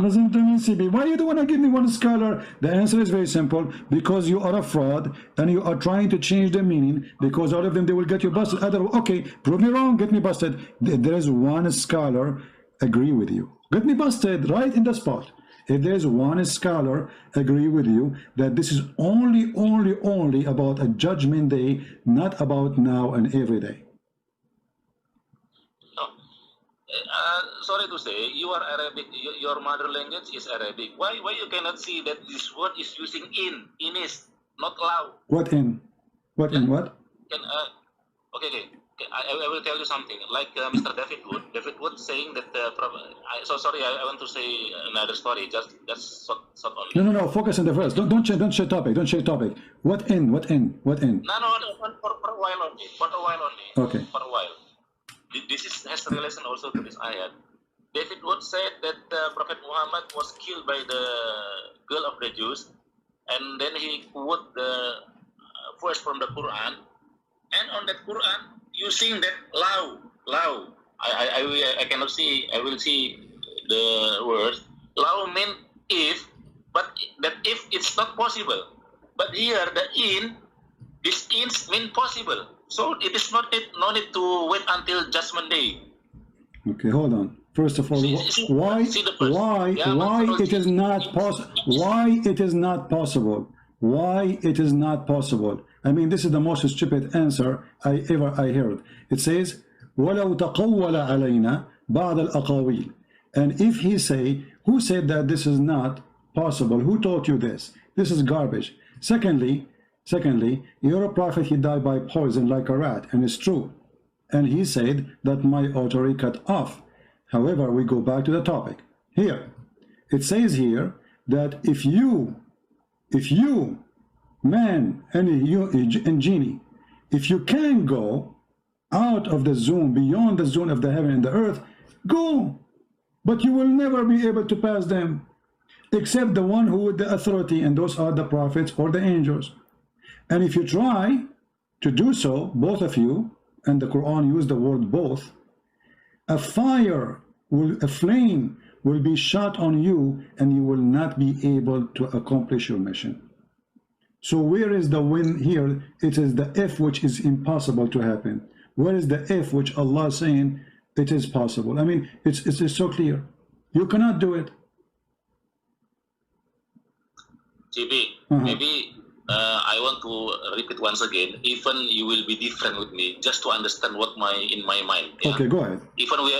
Listen to me, CP. Why you don't want to give me one scholar? The answer is very simple. Because you are a fraud and you are trying to change the meaning. Because all of them, they will get you busted. Okay, prove me wrong, get me busted. There is one scholar, agree with you. Get me busted right in the spot. If there's one scholar agree with you that this is only about a Judgment Day, not about now and every day. Sorry to say, you are Arabic. Your mother language is Arabic. Why you cannot see that this word is using inis, not law? What in? What in what? Okay. I will tell you something. Like Mr. David Wood saying that. So sorry, I want to say another story. Just short only. No. Focus on the verse. Don't change topic. Don't change topic. What in? No. For a while only. Okay. For a while. This has relation also to this ayat. David Wood said that Prophet Muhammad was killed by the girl of the Jews, and then he quote the verse from the Quran, and on that Quran using that law. I cannot see. I will see the word law mean if, but that if it's not possible. But here this ins mean possible. So it is no need to wait until Judgment Day. Okay, hold on. First of all, why it is not possible? I mean, this is the most stupid answer I heard. It says, وَلَوْ تَقَوَّلَ عَلَيْنَا بَعْضَ الْأَقَاوِيلِ. And if he say, who said that this is not possible? Who taught you this? This is garbage. Secondly, you're a prophet, he died by poison like a rat, and it's true. And he said that my artery cut off. However, we go back to the topic. Here, it says here that if you, man, and genie, if you can go out of the zone, beyond the zone of the heaven and the earth, go. But you will never be able to pass them, except the one who with the authority, and those are the prophets or the angels. And if you try to do so, both of you, and the Quran used the word both, a flame will be shot on you, and you will not be able to accomplish your mission. So where is the win here? It is the if which is impossible to happen. Where is the if which Allah is saying it is possible? I mean, it's so clear. You cannot do it. GB, maybe I want to repeat once again. Even you will be different with me, just to understand what in my mind. Yeah? Okay, go ahead. Even we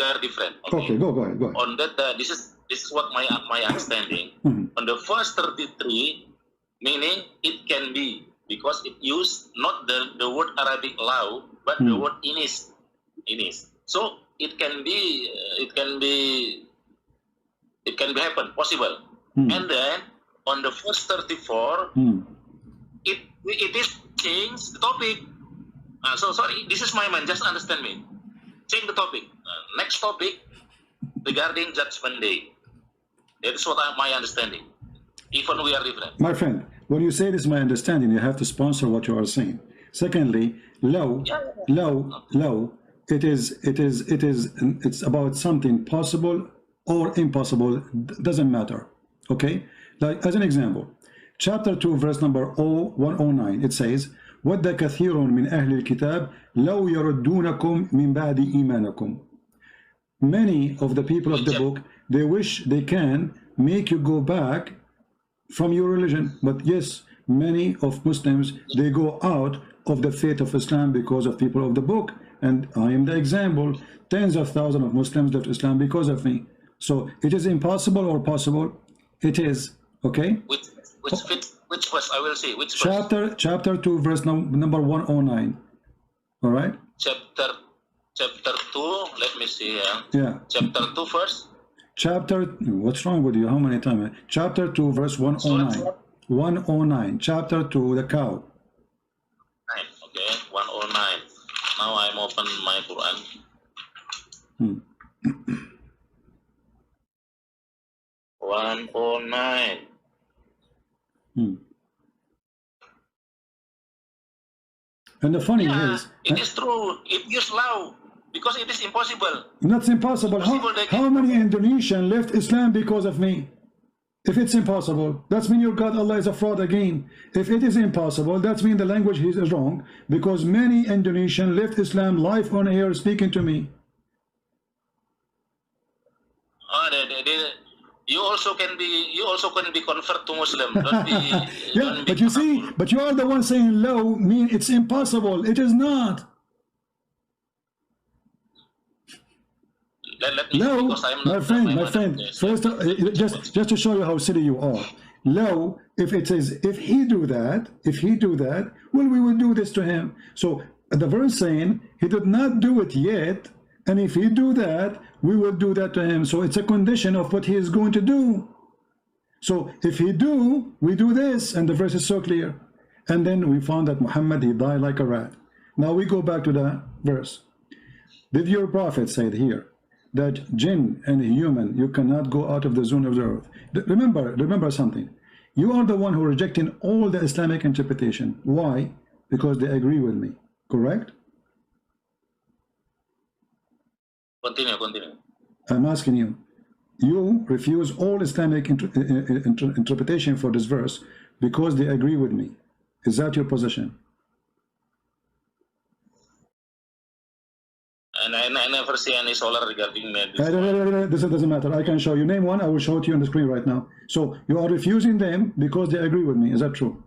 are different. Okay, go ahead. On that, this is what my understanding. On the first 33, meaning it can be, because it used not the word Arabic law, but the word inis. So it can be happen, possible. And then on the first 34, it is change the topic. So sorry, this is my mind. Just understand me. Change the topic. Next topic regarding Judgment Day. That is what my understanding. Even we are different. My friend, when you say this is my understanding, you have to sponsor what you are saying. Secondly, law. It's about something possible or impossible. Doesn't matter. Okay. Like as an example, chapter 2, verse number 109. It says, وَدَّ كَثِيرٌ مِنْ أَهْلِ الْكِتَابِ لَوْ يَرُدُّونَكُمْ مِنْ بَعْدِ إِيمَانَكُمْ. Many of the people of the book, they wish they can make you go back from your religion. But yes, many of Muslims, they go out of the faith of Islam because of people of the book. And I am the example. Tens of thousands of Muslims left Islam because of me. So it is impossible or possible? It is. Okay? Which verse I will say? Which verse? Chapter 2, verse number 109. All right? Chapter 2, let me see. Yeah. Chapter 2 first. What's wrong with you? How many times? Chapter 2, verse 109. 109. Chapter 2, the cow. Okay, 109. Now I'm open my Quran. 109. And the funny is, it is true. It is law because it is impossible. That's impossible. How many Indonesians left Islam because of me? If it's impossible, that's mean your God Allah is a fraud again. If it is impossible, that's mean the language is wrong, because many Indonesians left Islam live on air speaking to me. You also can be convert to Muslim. Don't be, yeah, but you see, but you are the one saying low mean it's impossible. It is not. No, my friend. First, just to show you how silly you are. Low, if he do that, well, we will do this to him. So the verse saying he did not do it yet, and if he do that, we will do that to him. So it's a condition of what he is going to do. So if he do, we do this, and the verse is so clear. And then we found that Muhammad, he died like a rat. Now we go back to the verse. Did your prophet say here that jinn and human, you cannot go out of the zone of the earth? Remember something. You are the one who rejecting all the Islamic interpretation. Why? Because they agree with me. Correct? Continue. I'm asking you. You refuse all Islamic interpretation for this verse because they agree with me. Is that your position? And I never see any scholar regarding this. This doesn't matter. I can show you. Name one. I will show it to you on the screen right now. So you are refusing them because they agree with me. Is that true?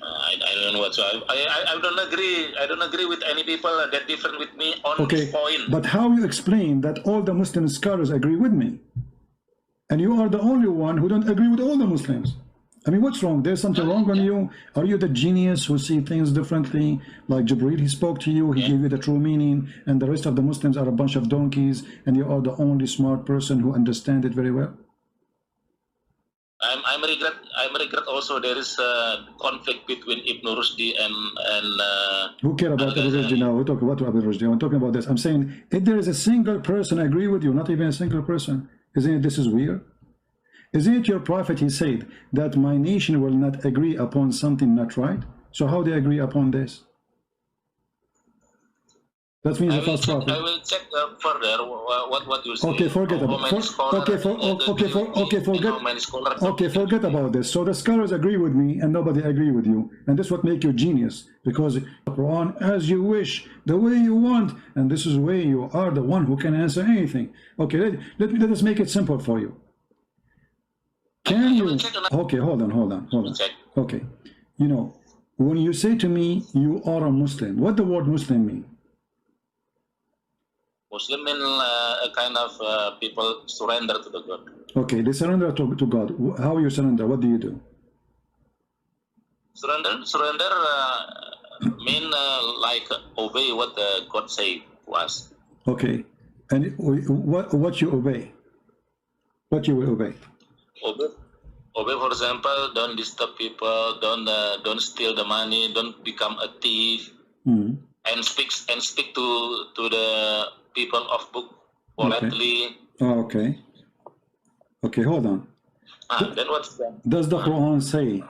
I don't know what. So I don't agree. I don't agree with any people that different with me on this point. But how you explain that all the Muslim scholars agree with me, and you are the only one who don't agree with all the Muslims? I mean, what's wrong? There's something wrong on you? Are you the genius who see things differently? Like Jibreel, he spoke to you, he gave you the true meaning, and the rest of the Muslims are a bunch of donkeys, and you are the only smart person who understands it very well? I'm regret also there is a conflict between Ibn Rushdi and who care about Ibn Rushdi now? We talk about Ibn Rushdi. I'm talking about this. I'm saying if there is a single person agree with you, not even a single person, isn't it this is weird? Isn't it your prophet, he said that my nation will not agree upon something not right? So how they agree upon this? That means the first prophet. I will check further what you say. Okay, forget about forget about this. So the scholars agree with me and nobody agree with you, and this is what make you genius, because the Quran as you wish, the way you want, and this is the way you are the one who can answer anything. Okay, let us make it simple for you. Can you? Okay, hold on. Okay, you know, when you say to me you are a Muslim, what the word Muslim mean? Muslim mean a kind of people surrender to the God. Okay, they surrender to God. How you surrender? What do you do? Surrender mean like obey what God say to us. Okay, and what you obey? What you will obey? Obey, for example, don't disturb people, don't steal the money, don't become a thief, and speak to the people of book politely. Okay. Okay, hold on. Then what's that? Does the Quran say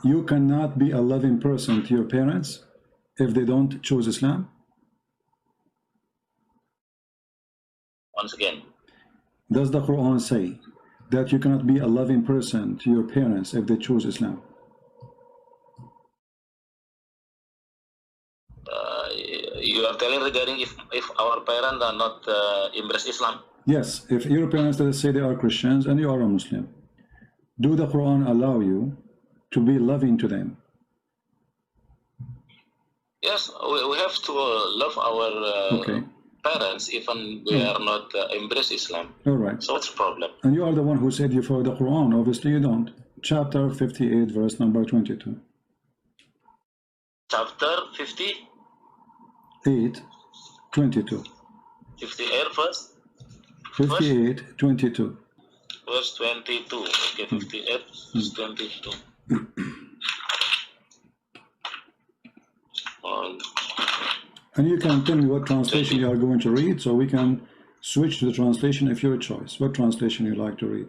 you cannot be a loving person to your parents if they don't choose Islam? Once again. Does the Quran say that you cannot be a loving person to your parents if they choose Islam? You are telling regarding if our parents are not embrace Islam? Yes, if your parents, let's say they are Christians and you are a Muslim, do the Quran allow you to be loving to them? Yes, we have to love our parents even we are not embrace Islam. All right. So what's the problem? And you are the one who said you follow the Quran. Obviously you don't. Chapter 58, verse number 22. Chapter 50? 8, 22. 58 verse? 58, 22. Verse 22. Okay, 58, verse 22. And you can tell me what translation you are going to read, so we can switch to the translation of your choice. What translation you like to read?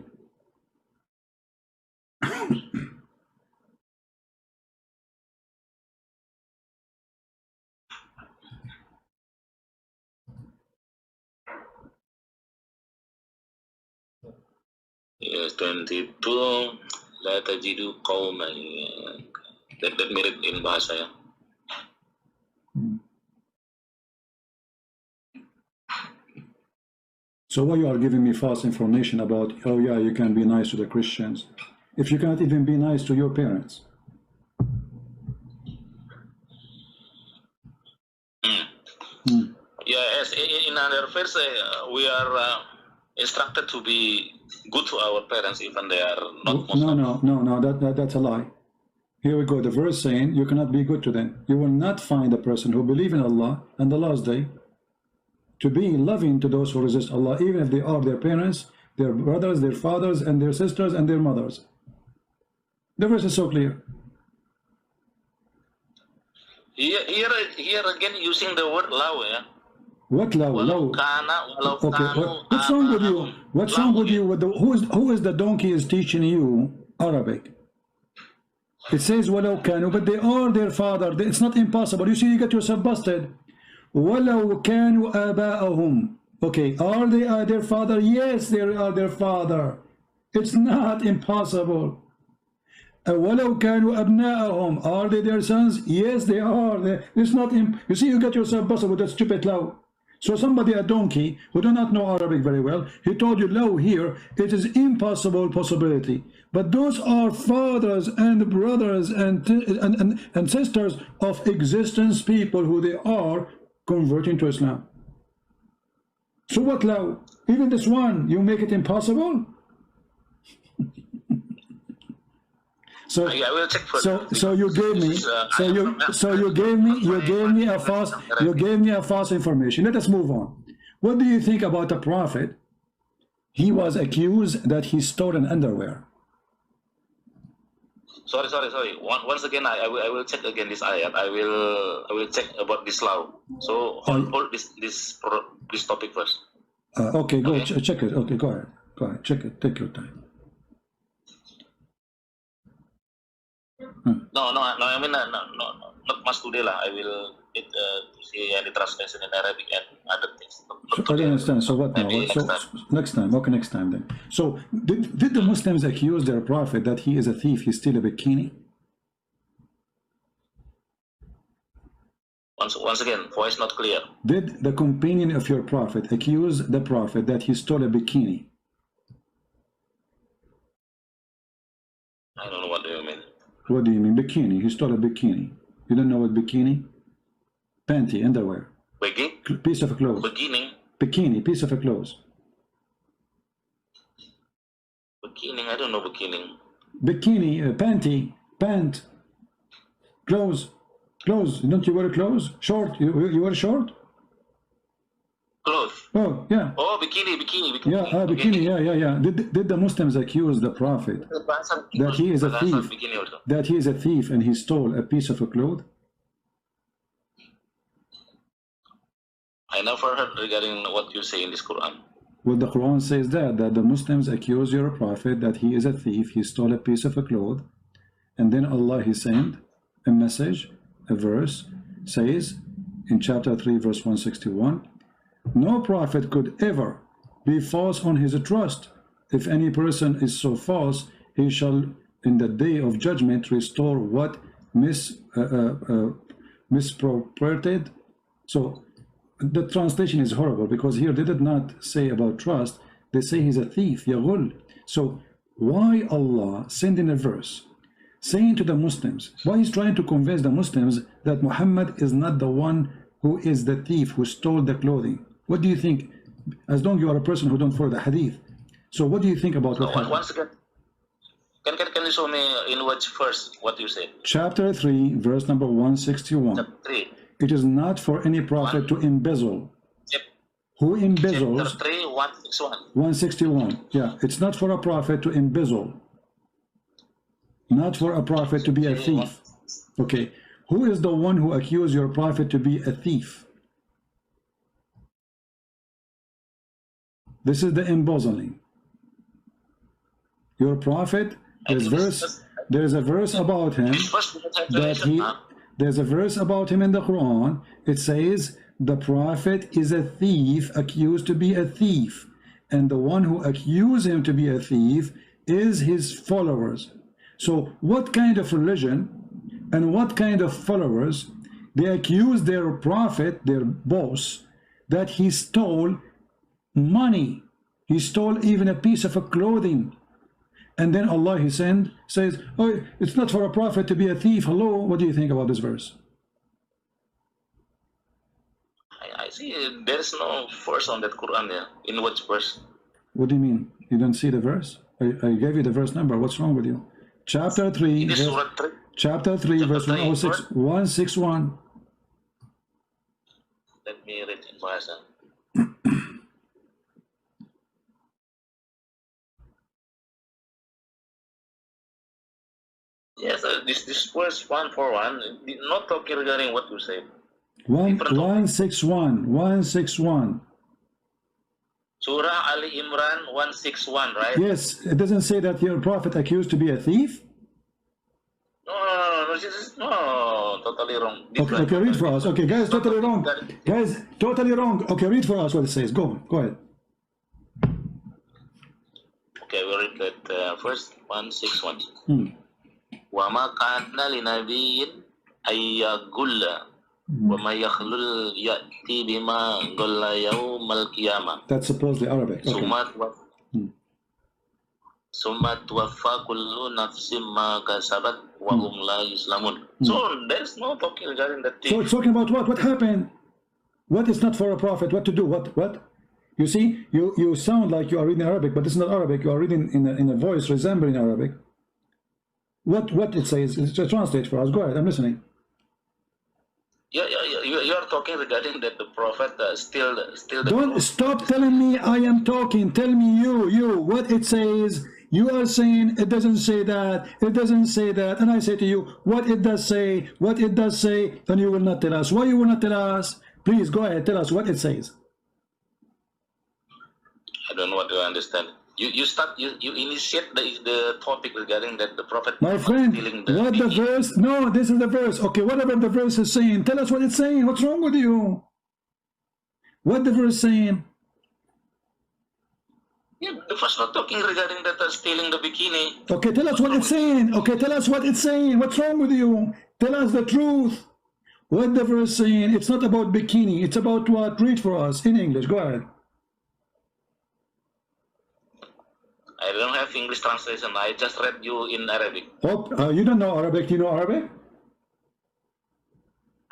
Yes, 22. La tajidu qawman. That mirip in bahasa ya. So why you are giving me false information about, oh yeah, you can be nice to the Christians, if you cannot even be nice to your parents? Yes, in another verse, we are instructed to be good to our parents even they are not Muslim. No, that's a lie. Here we go, the verse saying you cannot be good to them. You will not find a person who believes in Allah and the last day to be loving to those who resist Allah, even if they are their parents, their brothers, their fathers, and their sisters, and their mothers. The verse is so clear. Here again using the word law, yeah? What law? Okay, what's wrong with you? What's wrong with you? Who is the donkey is teaching you Arabic? It says walau kanu, but they are their father. It's not impossible. You see, you get yourself busted. Walau kanu aba'ahum. Okay, are they their father? Yes, they are their father. It's not impossible. Walau kanu abna'ahum. Are they their sons? Yes, they are. It's not. You see, you get yourself busted with that stupid law. So somebody, a donkey, who do not know Arabic very well, he told you, law here, it is impossible possibility. But those are fathers and brothers and sisters of existence people who they are converting to Islam. So what law? Even this one, you make it impossible? So you gave me a false information. Let us move on. What do you think about the Prophet? He was accused that he stole an underwear. Sorry. Once again, I will check again this ayat. I will check about this law. So hold this topic first. Okay, go check it. Okay, go ahead, check it. Take your time. No. I mean, not much today lah. I will see any translation in Arabic and other things. So, I don't understand. So what now? Next time. Okay, next time then. So did the Muslims accuse their prophet that he is a thief? He stole a bikini? Once again, voice not clear. Did the companion of your prophet accuse the prophet that he stole a bikini? What do you mean? Bikini. He stole a bikini. You don't know what bikini? Panty, underwear. Bikini? Piece of clothes. Bikini? Bikini, piece of clothes. Bikini, I don't know bikini. Bikini, panty, pant, clothes, clothes. Don't you wear clothes? Short, you wear short? Clothes. Oh, yeah. Oh, bikini. Yeah, bikini, yeah. Did the Muslims accuse the Prophet that he is a thief? That he is a thief and he stole a piece of a cloth? I never heard regarding what you say in this Quran. Well, the Quran says that the Muslims accuse your Prophet that he is a thief, he stole a piece of a cloth, and then Allah, he sent a message, a verse, says in chapter 3, verse 161, no prophet could ever be false on his trust. If any person is so false, he shall in the day of judgment restore what misappropriated. So the translation is horrible, because here they did not say about trust, they say he's a thief, yaghul. So why Allah sending a verse saying to the Muslims, why he's trying to convince the Muslims that Muhammad is not the one who is the thief who stole the clothing? What do you think? As long as you are a person who don't follow the hadith, so what do you think about what happened? Once again, can you show me in which verse what you said? Chapter 3, verse number 161. Chapter 3. It is not for any prophet to embezzle. Who embezzles? Chapter 3, 161. 161. Yeah, it's not for a prophet to embezzle. Not for a prophet to be a thief. Okay, who is the one who accused your prophet to be a thief? This is the embezzling. Your prophet, there's a verse about him that there's a verse about him in the Quran. It says the prophet is a thief, accused to be a thief, and the one who accused him to be a thief is his followers. So what kind of religion and what kind of followers, they accuse their prophet, their boss, that he stole money, he stole even a piece of a clothing, and then Allah, he says, oh, it's not for a prophet to be a thief. Hello, what do you think about this verse? I see there's no verse on that Quran there. In which verse? What do you mean? You don't see the verse? I gave you the verse number. What's wrong with you? Chapter 3, verse 106, 161. Let me read in verse. Yes, this verse 141, not talking regarding what you said. 161. Surah Ali Imran 161, right? Yes, it doesn't say that your prophet accused to be a thief. No, this is totally wrong. Okay, read for us. Okay, guys, totally wrong. Guys, totally wrong. Okay, read for us what it says. Go ahead. Okay, we read that first 161. وَمَا كَانَ لِنَبِيٍّ أَن يَغُلَّ وَمَا يَخْلُلْ يَأْتِي بِمَا غَلَّ يَوْمَ الْقِيَامَةِ. That's supposedly Arabic. Okay. ثُمَّ تُوَفَّى كُلُّ نَفْسٍ مَا كَسَبَتْ وَهُمْ لَا يُظْلَمُونَ. So there's no talking regarding that thing. So it's talking about what? What happened? What is not for a prophet? What to do? What? You see, you sound like you are reading Arabic, but it's not Arabic. You are reading in a voice resembling Arabic. What it says? Just translate for us. Go ahead, I'm listening. You are talking regarding that the prophet still the Don't truth. Stop telling me I am talking. Tell me you what it says. You are saying it doesn't say that, it doesn't say that, and I say to you what it does say, and you will not tell us. Why you will not tell us? Please go ahead, tell us what it says. I don't know what you understand. You initiate the topic regarding that the prophet. My friend, what the verse? No, this is the verse. Okay, whatever the verse is saying, tell us what it's saying. What's wrong with you? What the verse saying? Yeah, the verse not talking regarding that stealing the bikini. Okay, tell us what it's saying. Okay, tell us what it's saying. What's wrong with you? Tell us the truth. What the verse saying? It's not about bikini. It's about what? Read for us in English. Go ahead. I don't have English translation. I just read you in Arabic. Oh, you don't know Arabic. Do you know Arabic?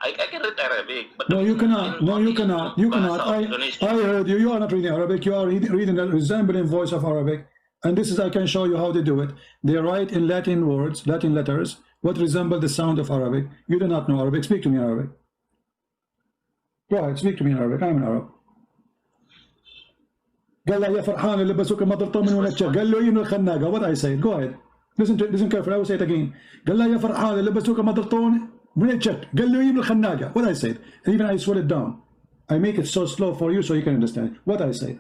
I can read Arabic, but no, you cannot. No, you cannot. You cannot. I heard you. You are not reading Arabic. You are reading the resembling voice of Arabic. And this is, I can show you how they do it. They write in Latin words, Latin letters, what resemble the sound of Arabic. You do not know Arabic. Speak to me in Arabic. Go ahead, speak to me in Arabic. I'm an Arab. قال له يا فرحان اللي لبسوك مطرطة من ونتشا قال له ينو الخناقة. What I say? Go ahead. Listen carefully. I will say it again. قال له يا فرحان اللي لبسوك مطرطون من الشك قال له ينو الخناقة. What I said? Even I slow it down. I make it so slow for you so you can understand. What I said?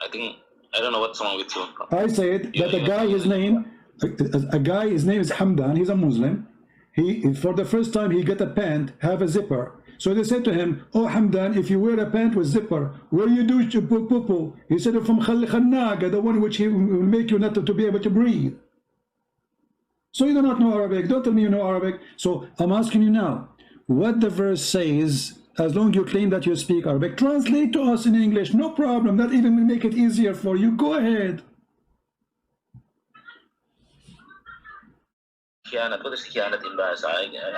I don't know what's wrong with you. I said that a guy, his name is Hamdan. He's a Muslim. He for the first time he get a pant have a zipper. So they said to him, "Oh Hamdan, if you wear a pant with zipper, where you do poo?" He said, "From khannaga, the one which he will make you not to be able to breathe." So you do not know Arabic. Don't tell me you know Arabic. So I'm asking you now, what the verse says. As long as you claim that you speak Arabic, translate to us in English. No problem. That even will make it easier for you. Go ahead. What is khianat in Bahasa?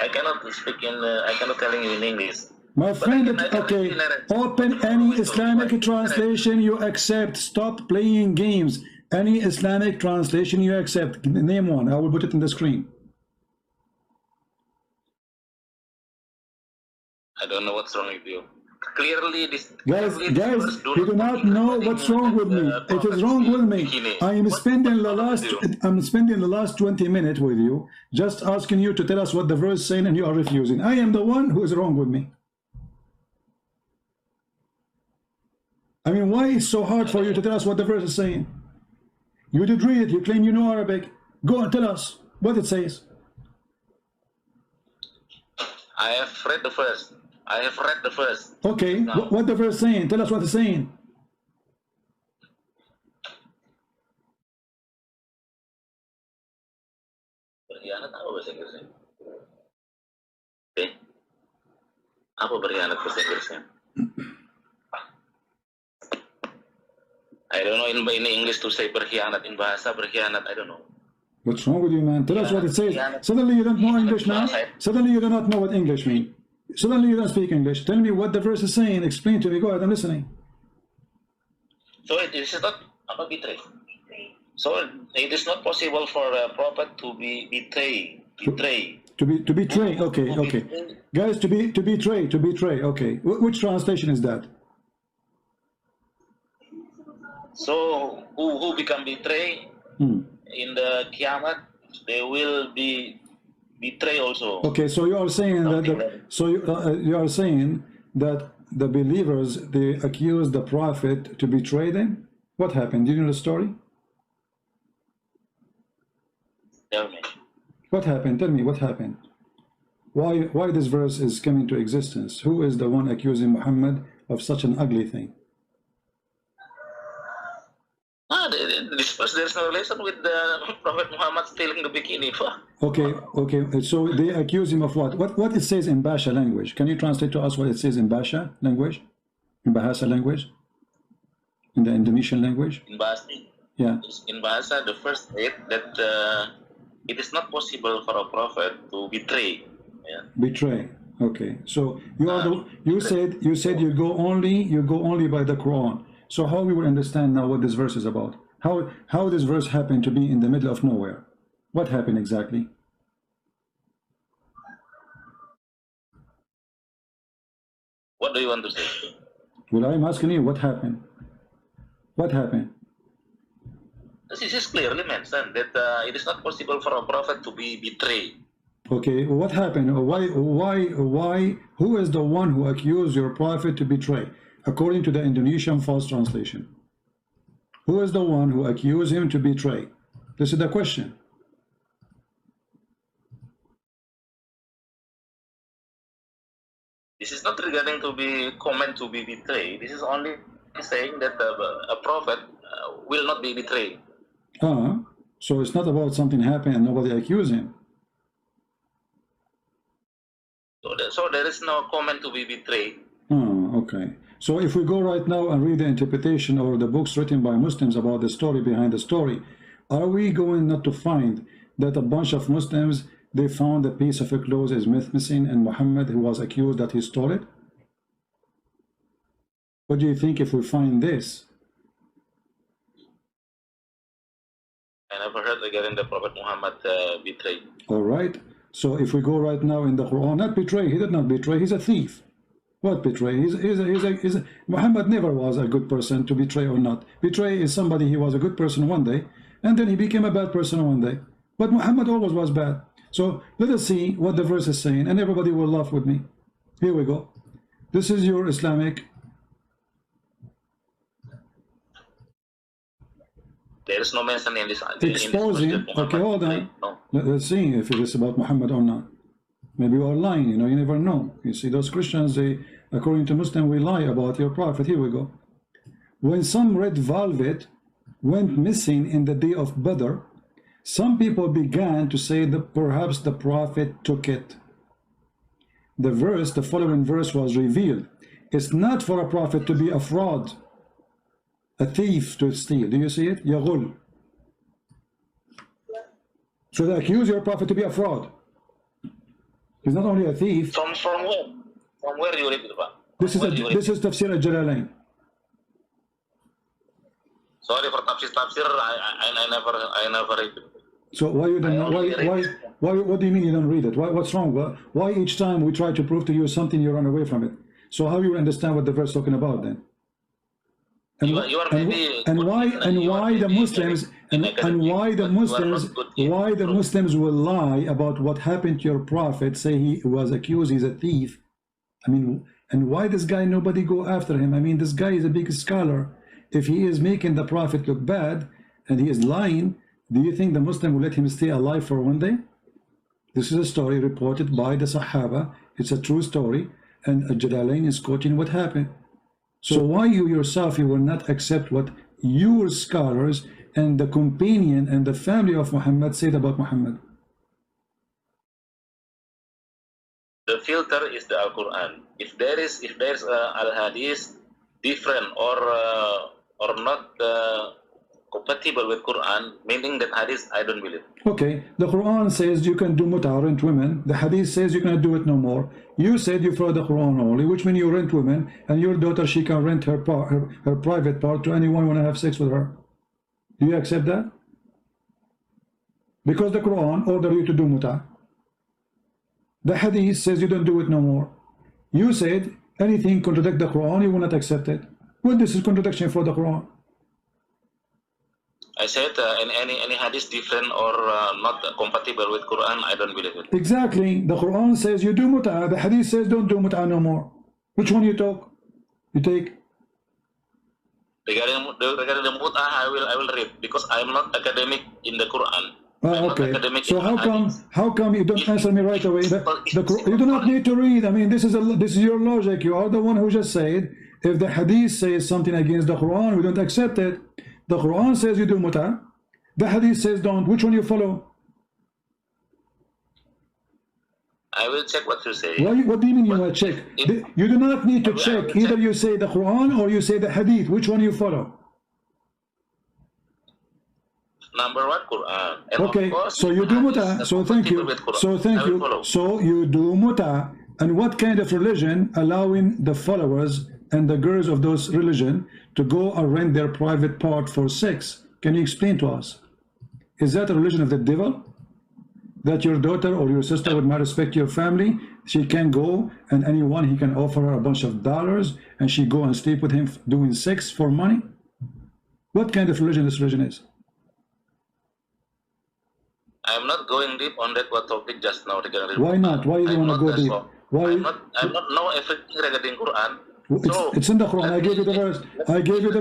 I cannot speak in. I cannot telling you in English. My friend, okay. Open any Islamic translation you accept. Stop playing games. Any Islamic translation you accept. Name one. I will put it in the screen. I don't know what's wrong with you. Clearly, this guys, you do not know what's wrong with me. It is wrong with me. I'm spending the last 20 minutes with you, just asking you to tell us what the verse is saying, and you are refusing. I am the one who is wrong with me. I mean, why is it so hard for you to tell us what the verse is saying? You did read it. You claim you know Arabic. Go and tell us what it says. I have read the verse. Okay, what the verse saying? Tell us what it's saying. Berkhianat apa bahasa Inggrisnya? Apa berkhianat bahasa Inggrisnya? I don't know in English to say berkhianat, in bahasa berkhianat, I don't know. What's wrong with you, man? Tell us what it says. Suddenly you don't know English now? Suddenly you do not know what English means. Suddenly you don't speak English. Tell me what the verse is saying. Explain to me. Go ahead, I'm listening. So it is not betray. So it is not possible for a prophet to be betrayed. To betray. Okay. Guys, to betray. Okay. Which translation is that? So who become betrayed in the Qiyamah, they will be betrayed also. Okay, so you are saying you are saying that the believers, they accuse the prophet to betray them. What happened? Do you know the story? Tell me. What happened? Tell me what happened. Why this verse is coming to existence? Who is the one accusing Muhammad of such an ugly thing? This verse, there's no relation with the Prophet Muhammad stealing the bikini. Okay. So they accuse him of what? What it says in Basha language? Can you translate to us what it says in Basha language? In Bahasa language? In the Indonesian language? In Bahasa. Yeah. In Bahasa, the first state that it is not possible for a prophet to betray. Yeah. Betray. Okay. So you said you go only by the Quran. So how we will understand now what this verse is about? How this verse happened to be in the middle of nowhere? What happened exactly? What do you want to say? Well, I'm asking you what happened. What happened? This is clearly mentioned that it is not possible for a prophet to be betrayed. Okay, what happened? Why? Who is the one who accused your prophet to betray? According to the Indonesian false translation, who is the one who accused him to betray? This is the question. This is not regarding to be comment to be betrayed. This is only saying that a prophet will not be betrayed. So it's not about something happened and nobody accused him. So there is no comment to be betrayed. Okay. Okay. So if we go right now and read the interpretation or the books written by Muslims about the story behind the story, are we going not to find that a bunch of Muslims, they found a piece of a clothes is missing and Muhammad, who was accused that he stole it? What do you think if we find this? I never heard regarding the Prophet Muhammad betrayed. All right. So if we go right now in the Quran, not betray, he did not betray, he's a thief. What betray? Muhammad never was a good person to betray or not. Betray is somebody, he was a good person one day, and then he became a bad person one day. But Muhammad always was bad. So let us see what the verse is saying, and everybody will laugh with me. Here we go. This is your Islamic. There is no mention in this. Exposing. Okay, hold on. No. Let's see if it is about Muhammad or not. Maybe you are lying, you know, you never know. You see, those Christians, they, according to Muslim, we lie about your prophet. Here we go. When some red velvet went missing in the day of Badr, some people began to say that perhaps the prophet took it. The following verse was revealed. It's not for a prophet to be a fraud, a thief to steal. Do you see it? Yaghul. So they accuse your prophet to be a fraud. He's not only a thief. From where? From where you read it? This is Tafsir al-Jalalain. Sorry for tafsir. I never read it. So why you don't know? Why? What do you mean you don't read it? What's wrong? Why each time we try to prove to you something you run away from it? So how you understand what the verse is talking about then? And why the Muslims will lie about what happened to your prophet, say he was accused, he's a thief. I mean, and why this guy, nobody go after him? I mean, this guy is a big scholar. If he is making the prophet look bad and he is lying, do you think the Muslim will let him stay alive for one day? This is a story reported by the Sahaba. It's a true story, and Jalalain is quoting what happened. So why you yourself, you will not accept what your scholars and the companion and the family of Muhammad said about Muhammad? The filter is the Al-Quran. If there's Al-Hadith different or not compatible with Quran, meaning that Hadith I don't believe. Okay, the Quran says you can do mut'ah, rent women. The Hadith says you cannot do it no more. You said you follow the Quran only, which means you rent women, and your daughter, she can rent her private part to anyone who want to have sex with her. Do you accept that? Because the Quran ordered you to do mut'ah. The Hadith says you don't do it no more. You said anything contradict the Quran, you will not accept it. Well, this is contradiction for the Quran. I said any hadith different or not compatible with Quran, I don't believe it. Exactly. The Quran says you do mut'ah. The hadith says don't do mut'ah no more. Which one you take? Regarding the mut'ah, I will read, because I'm not academic in the Quran. Okay. So how come you don't answer me right away? You do not need to read. I mean, this is your logic. You are the one who just said if the hadith says something against the Quran, we don't accept it. The Quran says you do mut'ah. The hadith says don't. Which one you follow? I will check what you say. What do you mean you will check? You do not need to check. Either you say the Quran or you say the hadith. Which one you follow? Number one, Quran. And okay, course, so you do mut'ah. So thank you. So thank you. So you do mut'ah. And what kind of religion allowing the followers and the girls of those religion to go and rent their private part for sex? Can you explain to us? Is that a religion of the devil? That your daughter or your sister would not respect your family? She can go and anyone, he can offer her a bunch of dollars and she go and sleep with him doing sex for money? What kind of religion this religion is? I'm not going deep on that topic just now. Why not? Why you don't want to go deep? Why? I'm not know everything regarding Quran. It's in the Quran. I gave you the verse. I gave you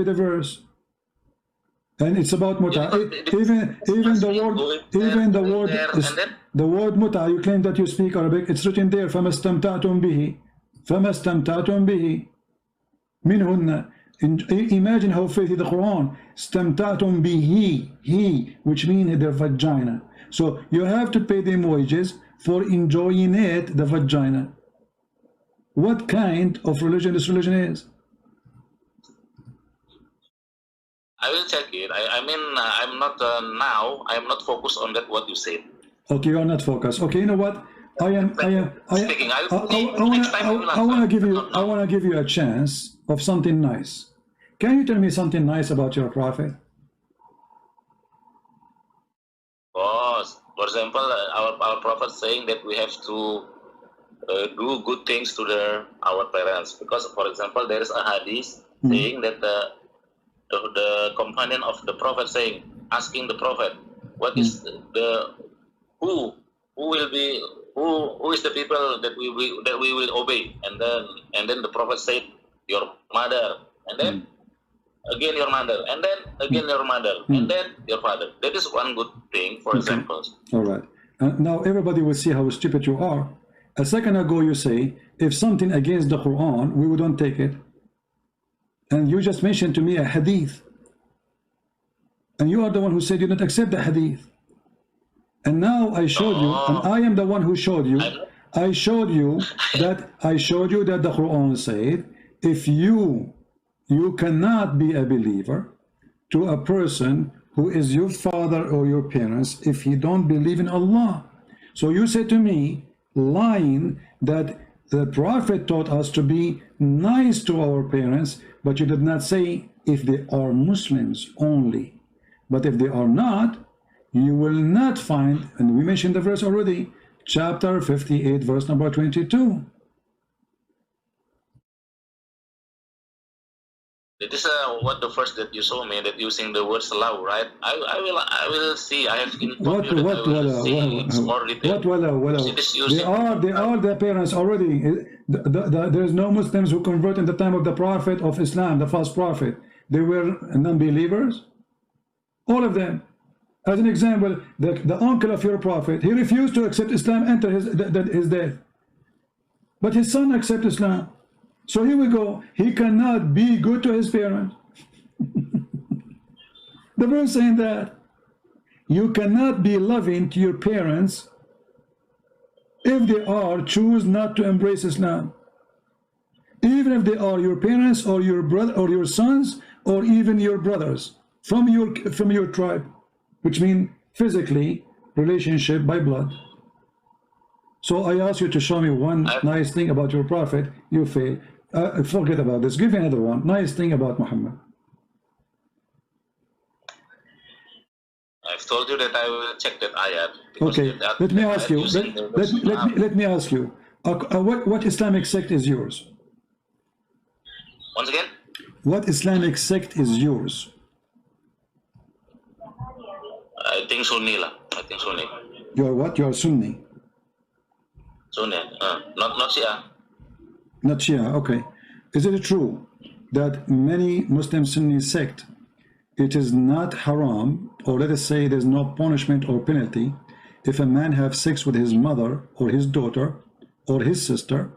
the verse. And it's about mut'ah. Even the word mut'ah, you claim that you speak Arabic. It's written there. فَمَسْتَمْتَعْتُمْ بِهِ مِنْهُنَّ. Imagine how faithful the Quran. Stamtatum bihi, he, which means their vagina. So you have to pay them wages for enjoying it, the vagina. what kind of religion this religion is. I will check it. I mean, I'm not now. I am not focused on that. What you said. Okay, you are not focused. Okay, you know what? I want to give you a chance of something nice. Can you tell me something nice about your prophet? Oh, for example, our prophet saying that we have to do good things to our parents, because, for example, there is a hadith saying that the companion of the prophet asking the prophet, what is who is the people that we will obey, and then the prophet said, your mother, and then again your mother, and then again your mother, and then your father. That is one good thing, for example. All right. Now everybody will see how stupid you are. A second ago you say, if something against the Quran, we wouldn't take it. And you just mentioned to me a hadith. And you are the one who said you don't accept the hadith. And now I showed you, and I am the one who showed you. I showed you that the Quran said, if you cannot be a believer to a person who is your father or your parents if he don't believe in Allah. So you said to me, lying, that the Prophet taught us to be nice to our parents, but you did not say if they are Muslims only. But if they are not, you will not find, and we mentioned the verse already, chapter 58, verse number 22. It is what the first that you saw me, that using the words love, right? I will see. I have informed you that I will see more detail. They are the parents already. There is no Muslims who convert in the time of the Prophet of Islam, the false prophet. They were non-believers. All of them. As an example, the uncle of your prophet, he refused to accept Islam until his death. But his son accepted Islam. So here we go. He cannot be good to his parents. The verse saying that you cannot be loving to your parents if they choose not to embrace Islam. Even if they are your parents or your brother or your sons or even your brothers from your tribe, which means physically relationship by blood. So I ask you to show me one nice thing about your prophet. You fail. Forget about this. Give me another one. Nice thing about Muhammad. I've told you that I will check that ayat. Okay. Let me ask you. Let me ask you. What Islamic sect is yours? Once again. What Islamic sect is yours? I think Sunni lah. I think Sunni. You are what? You are Sunni. Sunni. Not Shia. Not Shia, okay. Is it true that many Muslim Sunni sect, it is not haram, or let us say there's no punishment or penalty, if a man have sex with his mother or his daughter or his sister,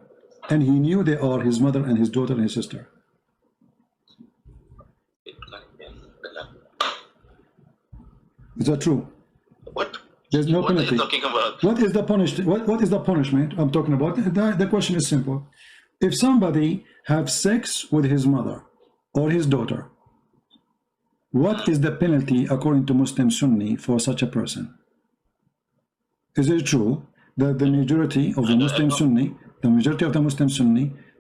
and he knew they are his mother and his daughter and his sister? Is that true? What? There's no penalty. What are you talking about? What is the punishment? What is the punishment I'm talking about? The question is simple. If somebody have sex with his mother or his daughter, what is the penalty according to Muslim Sunni for such a person? Is it true that the majority of the Muslim Sunni,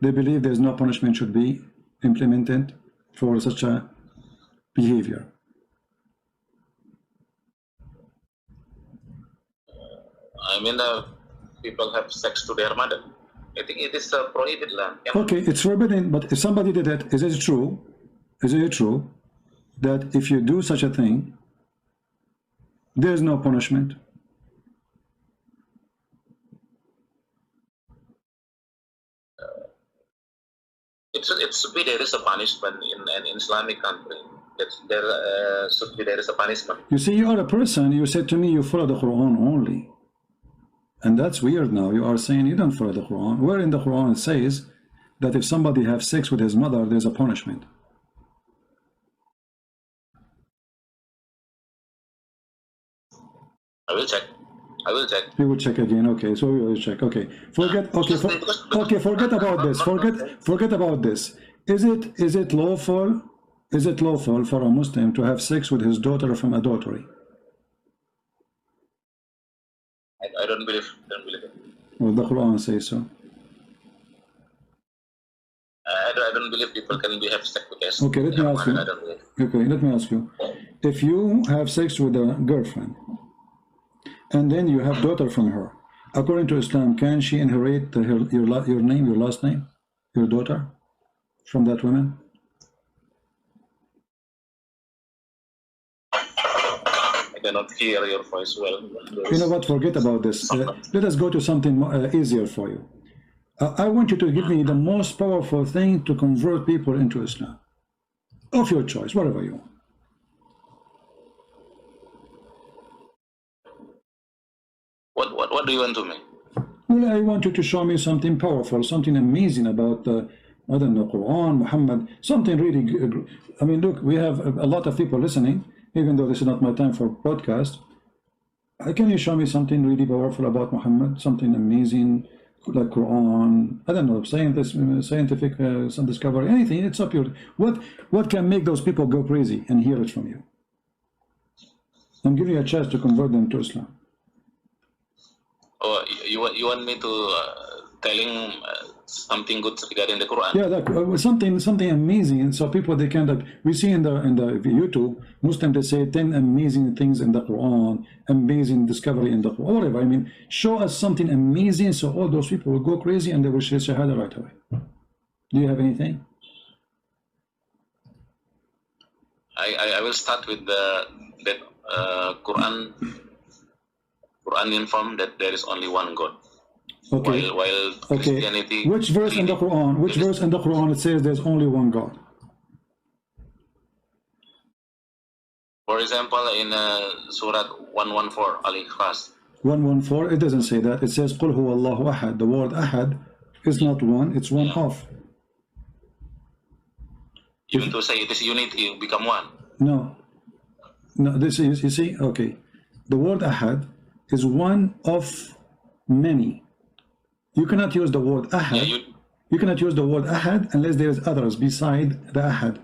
they believe there's no punishment should be implemented for such a behavior? I mean, people have sex to their mother. I think it is prohibited. Okay, it's forbidden, but if somebody did it, is it true? Is it true that if you do such a thing, there's no punishment? It should be there is a punishment in an Islamic country. There should be there is a punishment. You see, you are a person, you said to me you follow the Quran only. And that's weird now. You are saying you don't follow the Quran. Where in the Quran it says that if somebody has sex with his mother, there's a punishment? I will check. I will check. You will check again. Okay, so we will check. Okay, forget. Okay, forget about this. Forget about this. Is it lawful? Is it lawful for a Muslim to have sex with his daughter from adultery? I don't believe it. Well, the Quran says so. I don't believe people can have sex with us. Okay, let me ask you. Okay, let me ask you. If you have sex with a girlfriend, and then you have daughter from her, according to Islam, can she inherit your name, your last name, your daughter, from that woman? I cannot hear your voice well. You know what? Forget about this. Let us go to something easier for you. I want you to give me the most powerful thing to convert people into Islam, of your choice, whatever you want. What do you want to me? Well, I want you to show me something powerful, something amazing about I don't know, Quran, Muhammad, something really good. I mean, look, we have a lot of people listening, even though this is not my time for podcast. Can you show me something really powerful about Muhammad, something amazing, like Quran, I don't know, scientific, some discovery, anything? It's up your, what can make those people go crazy and hear it from you? I'm giving you a chance to convert them to Islam. Oh, you want me to telling something good regarding the Quran? Yeah, something amazing. So people, they can, we see in the YouTube, Muslims, they say 10 amazing things in the Quran, amazing discovery in the Quran, whatever. I mean, show us something amazing, so all those people will go crazy and they will share Shahada right away. Do you have anything? I will start with the Quran informed that there is only one God. Okay. While Christianity. Which verse in the Quran? Which verse in the Quran it says there's only one God? For example, in Surah 114, Al-Ikhlas. 114. It doesn't say that. It says Qul huwa Allahu ahad. The word ahad is not one. It's one of. You mean to say it is unity, you become one? No. No. This is, you see. Okay. The word ahad is one of many. You cannot use the word ahad. Yeah, you cannot use the word ahad unless there is others beside the ahad.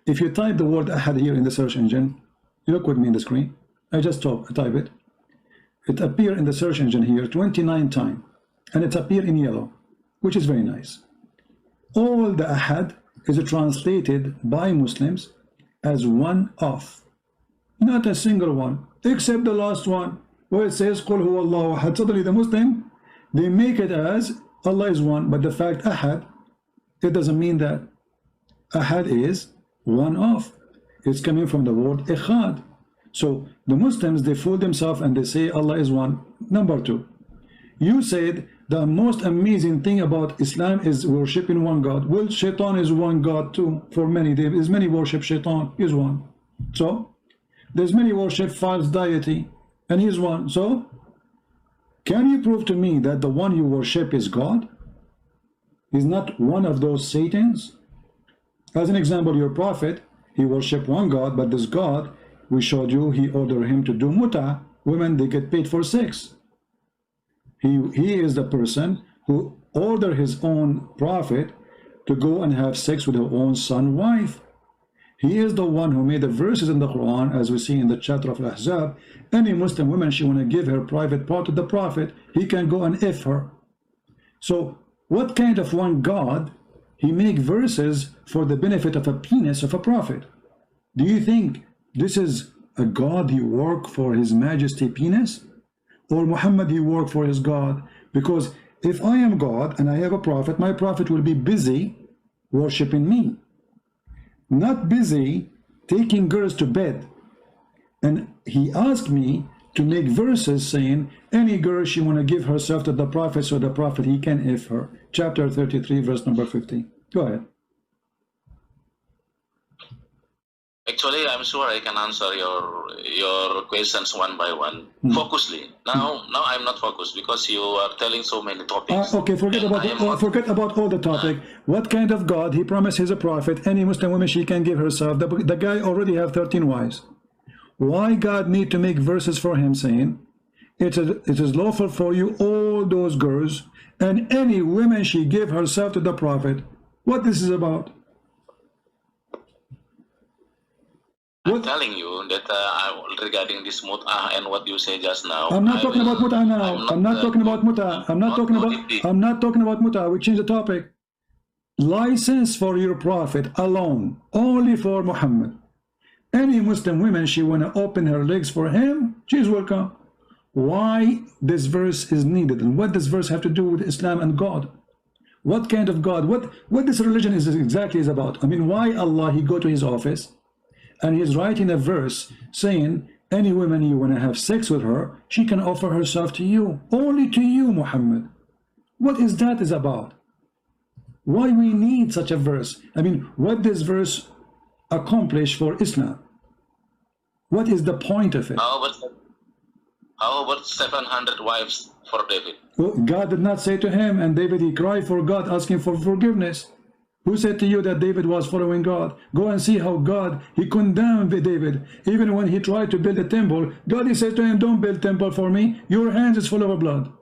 If you type the word ahad here in the search engine, you look with me in the screen. I just type it. It appears in the search engine here 29 times, and it appears in yellow, which is very nice. All the ahad is translated by Muslims as one of, not a single one, except the last one, where it says Qul huwa Allahu ahad. Suddenly the Muslim, they make it as Allah is one, but the fact ahad, it doesn't mean that. Ahad is one of. It's coming from the word ikhad. So the Muslims, they fool themselves and they say Allah is one. Number two, you said the most amazing thing about Islam is worshiping one God. Well, Shaitan is one God too. For many, there is many worship Shaitan, he is one. So there's many worship false deity, and he is one. So can you prove to me that the one you worship is God? Is not one of those Satans? As an example, your prophet, he worshiped one God, but this God, we showed you, he ordered him to do muta. Women, they get paid for sex. He is the person who ordered his own prophet to go and have sex with her own son wife. He is the one who made the verses in the Quran, as we see in the chapter of Al-Ahzab. Any Muslim woman, she want to give her private part to the prophet, he can go and F her. So what kind of one God, he make verses for the benefit of a penis of a prophet? Do you think this is a God he work for his majesty penis? Or Muhammad he work for his God? Because if I am God and I have a prophet, my prophet will be busy worshiping me, not busy taking girls to bed. And he asked me to make verses saying any girl she want to give herself to the prophet, so the prophet he can F her. Chapter 33 verse number 15. Go ahead. Actually, I'm sure I can answer your questions one by one, focusly. Now I'm not focused because you are telling so many topics. Okay, forget about all the topic. What kind of God he promised he's a prophet? Any Muslim woman she can give herself. The guy already have 13 wives. Why God need to make verses for him saying it is lawful for you, all those girls, and any women she gave herself to the Prophet. What this is about? I'm telling you that regarding this mut'ah and what you say just now. I'm not talking about mut'ah now. I'm not talking about mut'ah. I'm not talking about mut'ah. We change the topic. License for your Prophet alone, only for Muhammad. Any Muslim woman, she want to open her legs for him, she's welcome. Why this verse is needed, and what does verse have to do with Islam and God? What kind of God? What this religion is exactly is about? I mean, why Allah, he go to his office and he's writing a verse saying any woman you want to have sex with her, she can offer herself to you, only to you, Muhammad. What is that is about? Why we need such a verse? I mean, what this verse accomplish for Islam? What is the point of it? How about 700 wives for David? Well, God did not say to him, and David, he cried for God, asking for forgiveness. Who said to you that David was following God? Go and see how God, he condemned David. Even when he tried to build a temple, God, he said to him, don't build temple for me. Your hands is full of blood.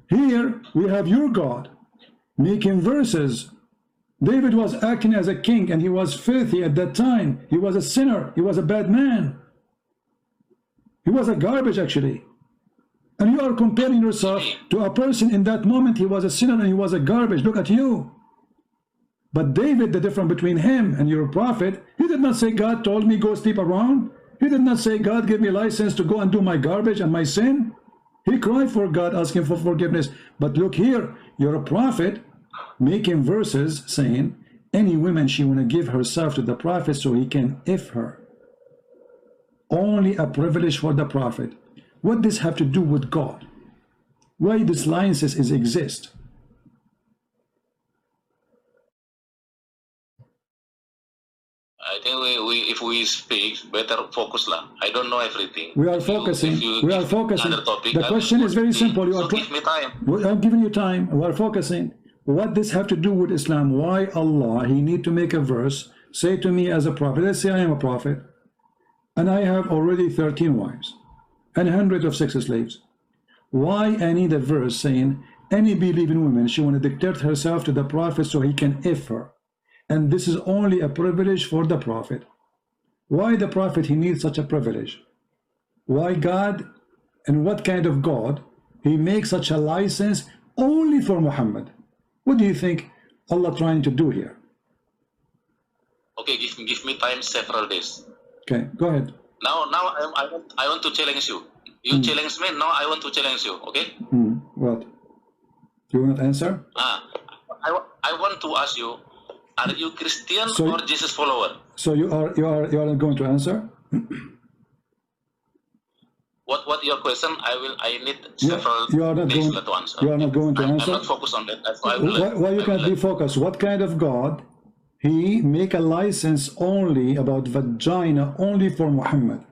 Here we have your God making verses. David was acting as a king, and he was filthy at that time. He was a sinner. He was a bad man. He was a garbage, actually. And you are comparing yourself to a person in that moment. He was a sinner and he was a garbage. Look at you. But David, the difference between him and your prophet, he did not say, God told me go sleep around. He did not say, God gave me license to go and do my garbage and my sin. He cried for God, asking for forgiveness. But look here, you're a prophet making verses saying any woman she want to give herself to the prophet so he can if her. Only a privilege for the prophet. What does this have to do with God? Why this licenses exist? I think if we speak, better focus lah. I don't know everything. We are focusing. We are focusing. Topic, the question is very simple. You are give me time. I'm giving you time. We are focusing. What does have to do with Islam? Why Allah, he need to make a verse, say to me as a prophet, let's say I am a prophet, and I have already 13 wives and hundreds of sex slaves. Why I need a verse saying any believing woman, she want to dictate herself to the prophet so he can if her? And this is only a privilege for the prophet. Why the prophet, he needs such a privilege? Why God, and what kind of God, he makes such a license only for Muhammad? What do you think Allah trying to do here? Okay, give me time several days. Okay, go ahead. Now I want to challenge you. You challenge me, now I want to challenge you, okay? What? You want to answer? I want to ask you, are you Christian or Jesus follower? So you are not going to answer? What your question? I need several days to answer. You are not going to answer? I'm not focused on that. Why you can't be focused? What kind of God he make a license only about vagina only for Muhammad?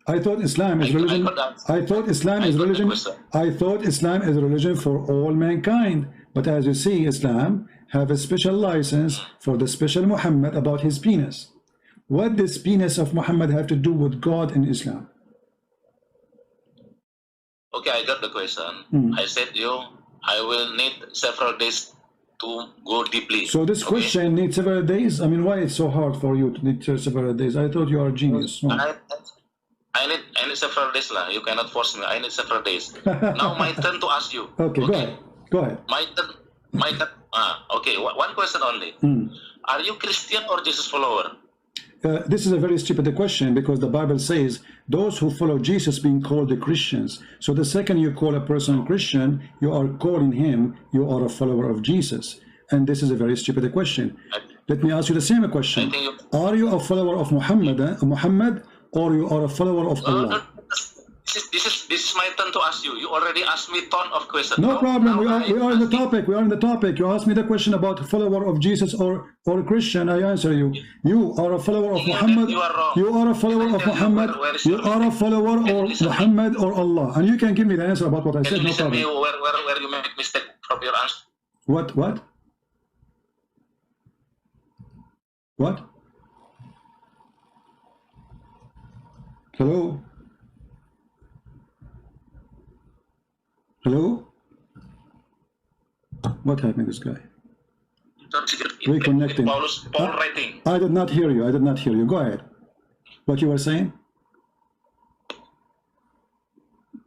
I thought Islam is religion. I thought Islam is religion. I thought Islam is a religion for all mankind. But as you see, Islam have a special license for the special Muhammad about his penis. What does penis of Muhammad have to do with God in Islam? Okay, I got the question. I said I will need several days to go deeply. So this question needs several days? I mean, why it's so hard for you to need several days? I thought you are a genius. I need several days lah. You cannot force me. I need several days. Now my turn to ask you. Okay, go ahead. My turn. Okay, one question only. Are you Christian or Jesus follower? This is a very stupid question, because the Bible says those who follow Jesus being called the Christians. So the second you call a person Christian, you are calling him, you are a follower of Jesus. And this is a very stupid question. Let me ask you the same question. Are you a follower of Muhammad, or you are a follower of Allah? This is my turn to ask you. You already asked me ton of questions. No problem. We are in the topic. We are in the topic. You asked me the question about follower of Jesus or Christian. I answer you. You are a follower of Muhammad. You are a follower of Muhammad. You are a follower of Muhammad or Allah. And you can give me the answer about what I said. No problem. Where you make mistake from your answer? What? Hello? Hello? What happened to this guy? Reconnecting. Paul writing. I did not hear you. I did not hear you. Go ahead. What you were saying?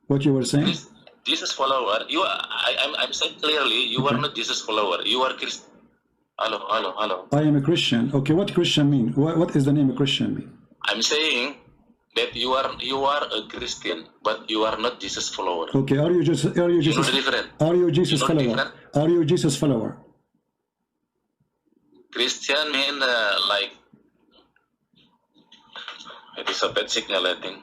What you were saying? Jesus follower. I'm saying clearly, you are not Jesus follower. You are Christian. Hello. I am a Christian. Okay, what Christian mean? What is the name of Christian mean? I'm saying that you are a Christian, but you are not Jesus follower. Okay, are you Jesus follower? Are you Jesus follower? Christian mean like it is a bad signal, I think.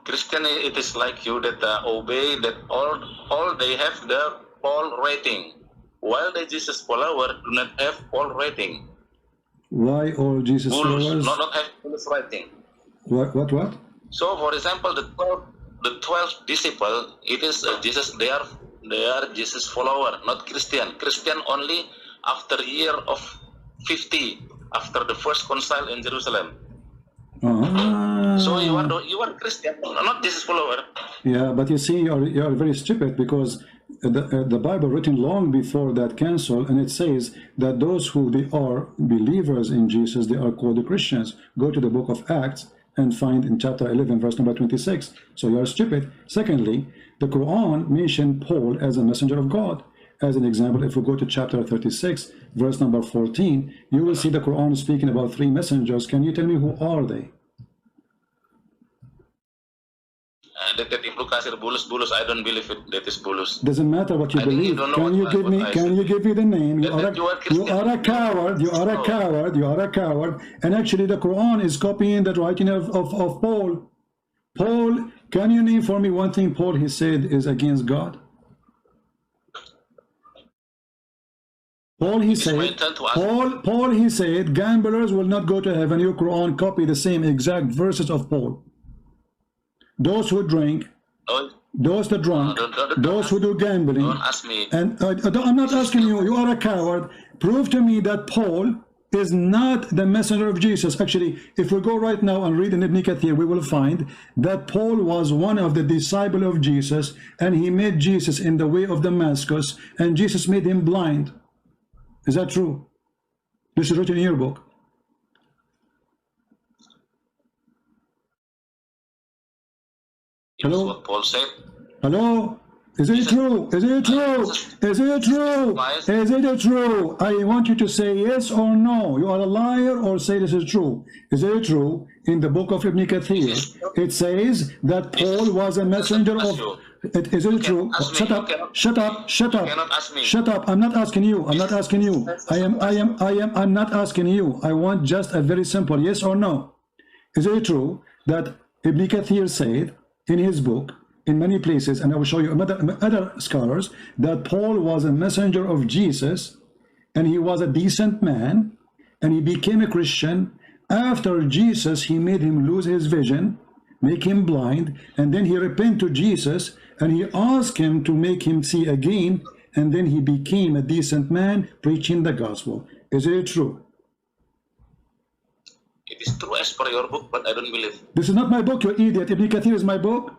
Christian, it is like you that obey that all they have the Paul rating, while the Jesus follower do not have Paul rating. Why all Jesus followers not have Paul's rating? What? So, for example, the 12 disciple, it is Jesus. They are Jesus follower, not Christian. Christian only after year of 50, after the first council in Jerusalem. So you are Christian, not Jesus follower. Yeah, but you see, you are very stupid, because the Bible written long before that council, and it says that those who they are believers in Jesus, they are called the Christians. Go to the book of Acts and find in chapter 11 verse number 26. So you are stupid. Secondly, the Quran mentioned Paul as a messenger of God. As an example, if we go to chapter 36 verse number 14, you will see the Quran speaking about 3 messengers. Can you tell me who are they? That Ibnu Kasir bulus, I don't believe it. That is bulus. Doesn't matter what you believe. Can you give me the name? You are a coward. You are a coward. You are a coward. And actually, the Quran is copying the writing of Paul. Paul, can you name for me one thing Paul he said is against God? Paul he said gamblers will not go to heaven. Your Quran copy the same exact verses of Paul. Those who drink, those that drunk, those who do gambling. Don't ask me. And I'm not asking you. You are a coward. Prove to me that Paul is not the messenger of Jesus. Actually, if we go right now and read in Ibn Kathir, we will find that Paul was one of the disciples of Jesus, and he met Jesus in the way of Damascus, and Jesus made him blind. Is that true? This is written in your book. Hello? What Paul said. Hello? Is it true? Is it true? Is it true? Is it true? I want you to say yes or no. You are a liar, or say this is true. Is it true? In the book of Ibn Kathir, it says that Paul was a messenger of... Is it true? Shut up. Shut up. Shut up. Shut up. I'm not asking you. I'm not asking you. I'm not asking you. I want just a very simple yes or no. Is it true that Ibn Kathir said in his book, in many places, and I will show you other scholars, that Paul was a messenger of Jesus, and he was a decent man, and he became a Christian. After Jesus, he made him lose his vision, make him blind, and then he repented to Jesus, and he asked him to make him see again, and then he became a decent man preaching the gospel. Is it true? It is true as per your book, but I don't believe. This is not my book, you idiot. Ibn Kathir is my book.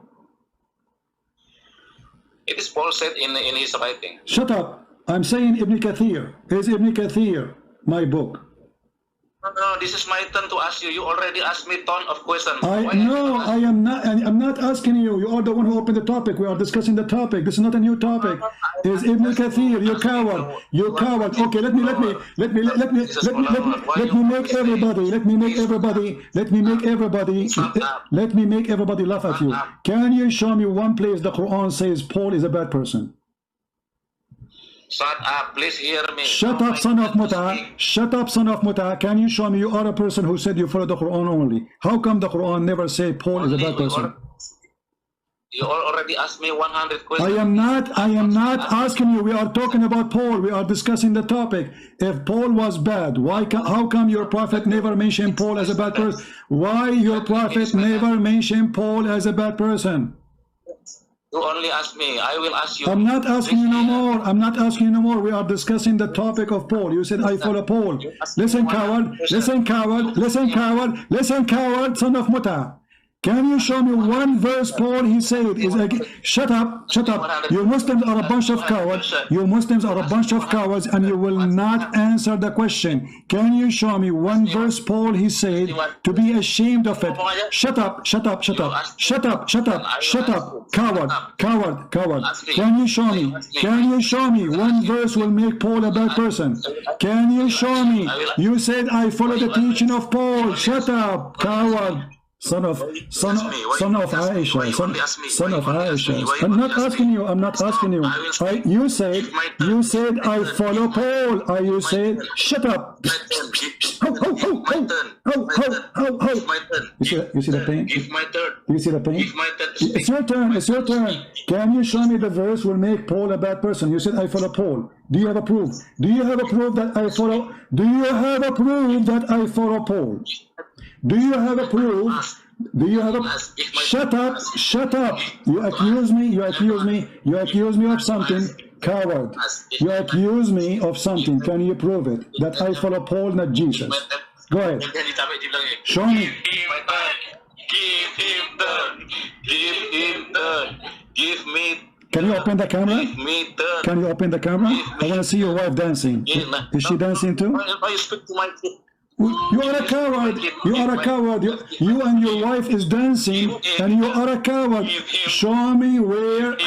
It is Paul said in his writing. Shut up. I'm saying Ibn Kathir. Is Ibn Kathir my book? No, this is my turn to ask you. You already asked me a ton of questions. I am not. I'm not asking you. You are the one who opened the topic. We are discussing the topic. This is not a new topic. Is Ibn Kathir? You coward. You coward. Okay, let me make everybody laugh at you. Can you show me one place the Quran says Paul is a bad person? Shut up, please hear me. Shut up, son of Muta. Shut up, son of Muta. Can you show me you are a person who said you follow the Quran only? How come the Quran never say Paul is a bad person? You already asked me 100 questions. I am not asking you. We are talking about Paul. We are discussing the topic. If Paul was bad, how come your prophet never mentioned Paul as a bad person? Why your prophet never mentioned Paul as a bad person? You only ask me. I will ask you. I'm not asking you no more. I'm not asking you no more. We are discussing the topic of Paul. You said I follow Paul. Listen, coward. Listen, coward. Listen, coward. Listen, coward. Son of Muta. Can you show me one verse, Paul? He said, is like, shut up, shut up. You Muslims are a bunch of cowards. You Muslims are a bunch of cowards, and you will not answer the question. Can you show me one verse, Paul? He said, to be ashamed of it. Shut up, shut up, shut up, shut up, shut up, shut up, coward, coward, coward. Can you show me? Can you show me one verse will make Paul a bad person? Can you show me? You said I follow the teaching of Paul. Shut up, coward. Son of Aisha, son of Aisha. I'm not asking you. I'm not asking you. You said I follow Paul. You said shut up. You see the pain? You see the pain? It's your turn. It's your turn. Can you show me the verse will make Paul a bad person? You said I follow Paul. Do you have a proof? Do you have a proof that I follow? Do you have a proof that I follow Paul? Do you have a proof? Do you have a... Shut up, shut up. You accuse me, you accuse me, you accuse me of something. Coward. You accuse me of something. Can you prove it? That I follow Paul, not Jesus. Go ahead. Show me. Give me. Can you open the camera? Can you open the camera? I want to see your wife dancing. Is she dancing too? You are a coward. You are a coward. You and your wife is dancing, and you are a coward. Show me where.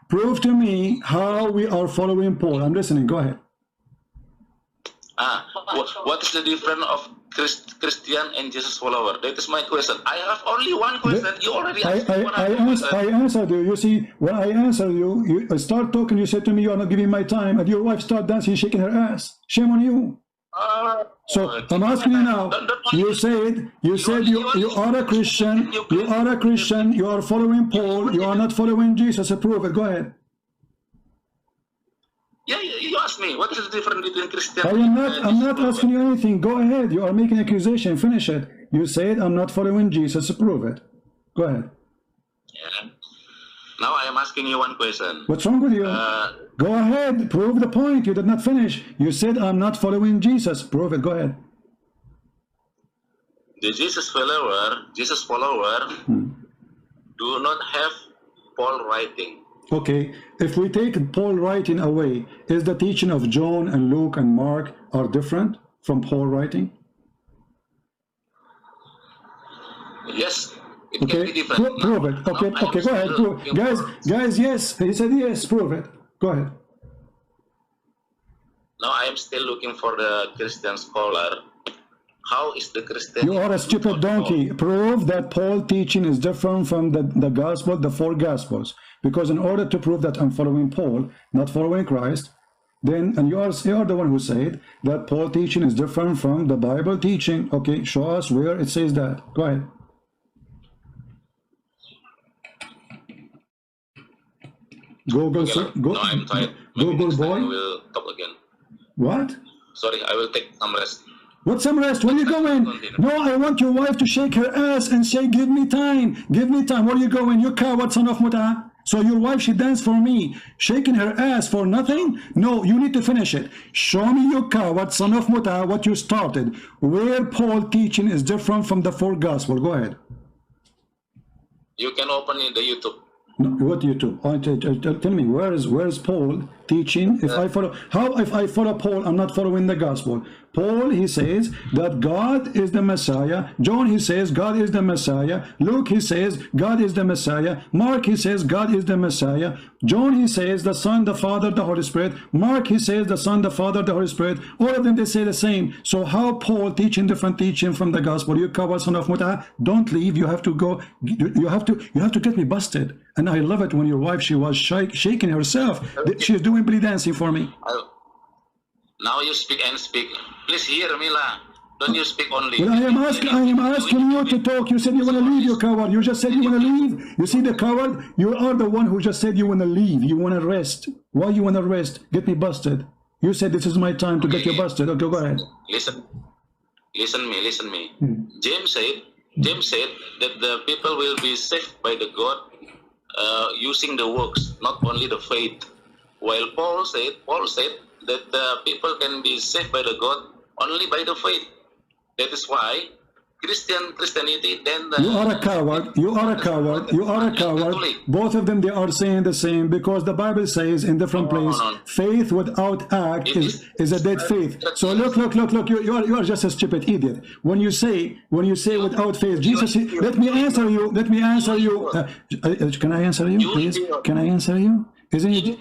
Prove to me how we are following Paul. I'm listening. Go ahead. What is the difference of Christian and Jesus follower? That is my question. I have only one question. You already asked I answered you. You see, when I answered you, you start talking. You said to me, "You are not giving my time," and your wife start dancing, shaking her ass. Shame on you. So I'm asking you now. You said you are a Christian. You are a Christian. You are following Paul. You are not following Jesus. Prove it. Go ahead. Yeah, you asked me what is the difference between Christian. I'm not asking you anything. Go ahead. You are making an accusation. Finish it. You said I'm not following Jesus. Prove it. Go ahead. Yeah. Now I am asking you one question. What's wrong with you? Go ahead. Prove the point. You did not finish. You said I'm not following Jesus. Prove it. Go ahead. The Jesus follower do not have Paul writing. Okay. If we take Paul writing away, is the teaching of John and Luke and Mark are different from Paul writing? Yes. It okay, can be different. Prove it. Okay, okay, go ahead. Prove. Guys, yes. He said yes. Prove it. Go ahead. Now I am still looking for the Christian scholar. How is the Christian? You are a stupid donkey. Prove that Paul teaching is different from the gospel, the four gospels. Because in order to prove that I'm following Paul, not following Christ, then, and you are the one who said that Paul teaching is different from the Bible teaching. Okay, show us where it says that. Go ahead. Google, no, I'm tired. Google boy. I will talk again. What? Sorry, I will take some rest. What some rest? Where are you going? No, I want your wife to shake her ass and say, "Give me time, give me time." Where are you going? You coward son of Muta. So your wife, she danced for me, shaking her ass for nothing? No, you need to finish it. Show me, you coward son of Muta, what you started. Where Paul teaching is different from the four gospel. Go ahead. You can open in the YouTube. No, what YouTube? Tell me, where is Paul teaching? If I follow Paul, I'm not following the gospel. Paul, he says that God is the Messiah. John, he says God is the Messiah. Luke, he says God is the Messiah. Mark, he says God is the Messiah. John, he says the Son, the Father, the Holy Spirit. Mark, he says the Son, the Father, the Holy Spirit. All of them, they say the same. So how Paul teaching different teaching from the gospel? You coward son of Muta, don't leave. You have to go. You have to get me busted. And I love it when your wife, she was shaking herself. She's doing belly dancing for me. Now you speak and speak. Please hear me, lah. Don't you speak only. Well, I am asking you to talk. You said you want to leave, you coward. You just said you want to leave. You see the coward? You are the one who just said you want to leave. You want to rest. Why you want to rest? Get me busted. You said this is my time to get you busted. Okay, go ahead. Listen me. James said that the people will be saved by the God using the works, not only the faith. While Paul said that the people can be saved by the God only by the faith. That is why Christianity, then you are a coward. You are a coward. You are a coward. Both of them, they are saying the same, because the Bible says in different places, faith without act is a dead faith. So look. You are just a stupid idiot. When you say without faith, Jesus. Let me answer you. Let me answer you. Can I answer you, please? Can I answer you? Isn't it?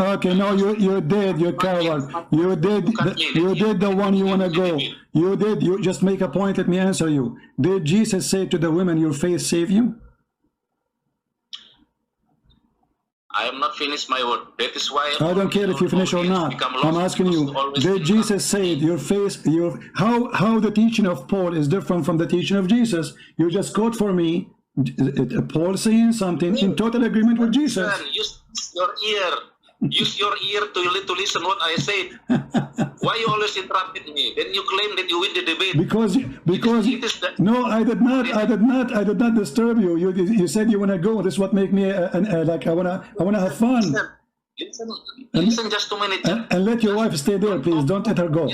Okay, no, you did, you coward. You did the one you want to go. You did. You just make a point. Let me answer you. Did Jesus say to the women, your faith save you? I am not finished my word. That is why I don't care if you finish or not. I'm asking you, did Jesus say your faith, how the teaching of Paul is different from the teaching of Jesus? You just quote for me Paul saying something in total agreement with Jesus. Use your ear. Use your ear to listen what I said. Why you always interrupted me? Then you claim that you win the debate. Because no, I did not disturb you. You said you want to go. This is what make me like I wanna have fun. Listen just 2 minutes. And let your wife stay there, please. Don't let her go.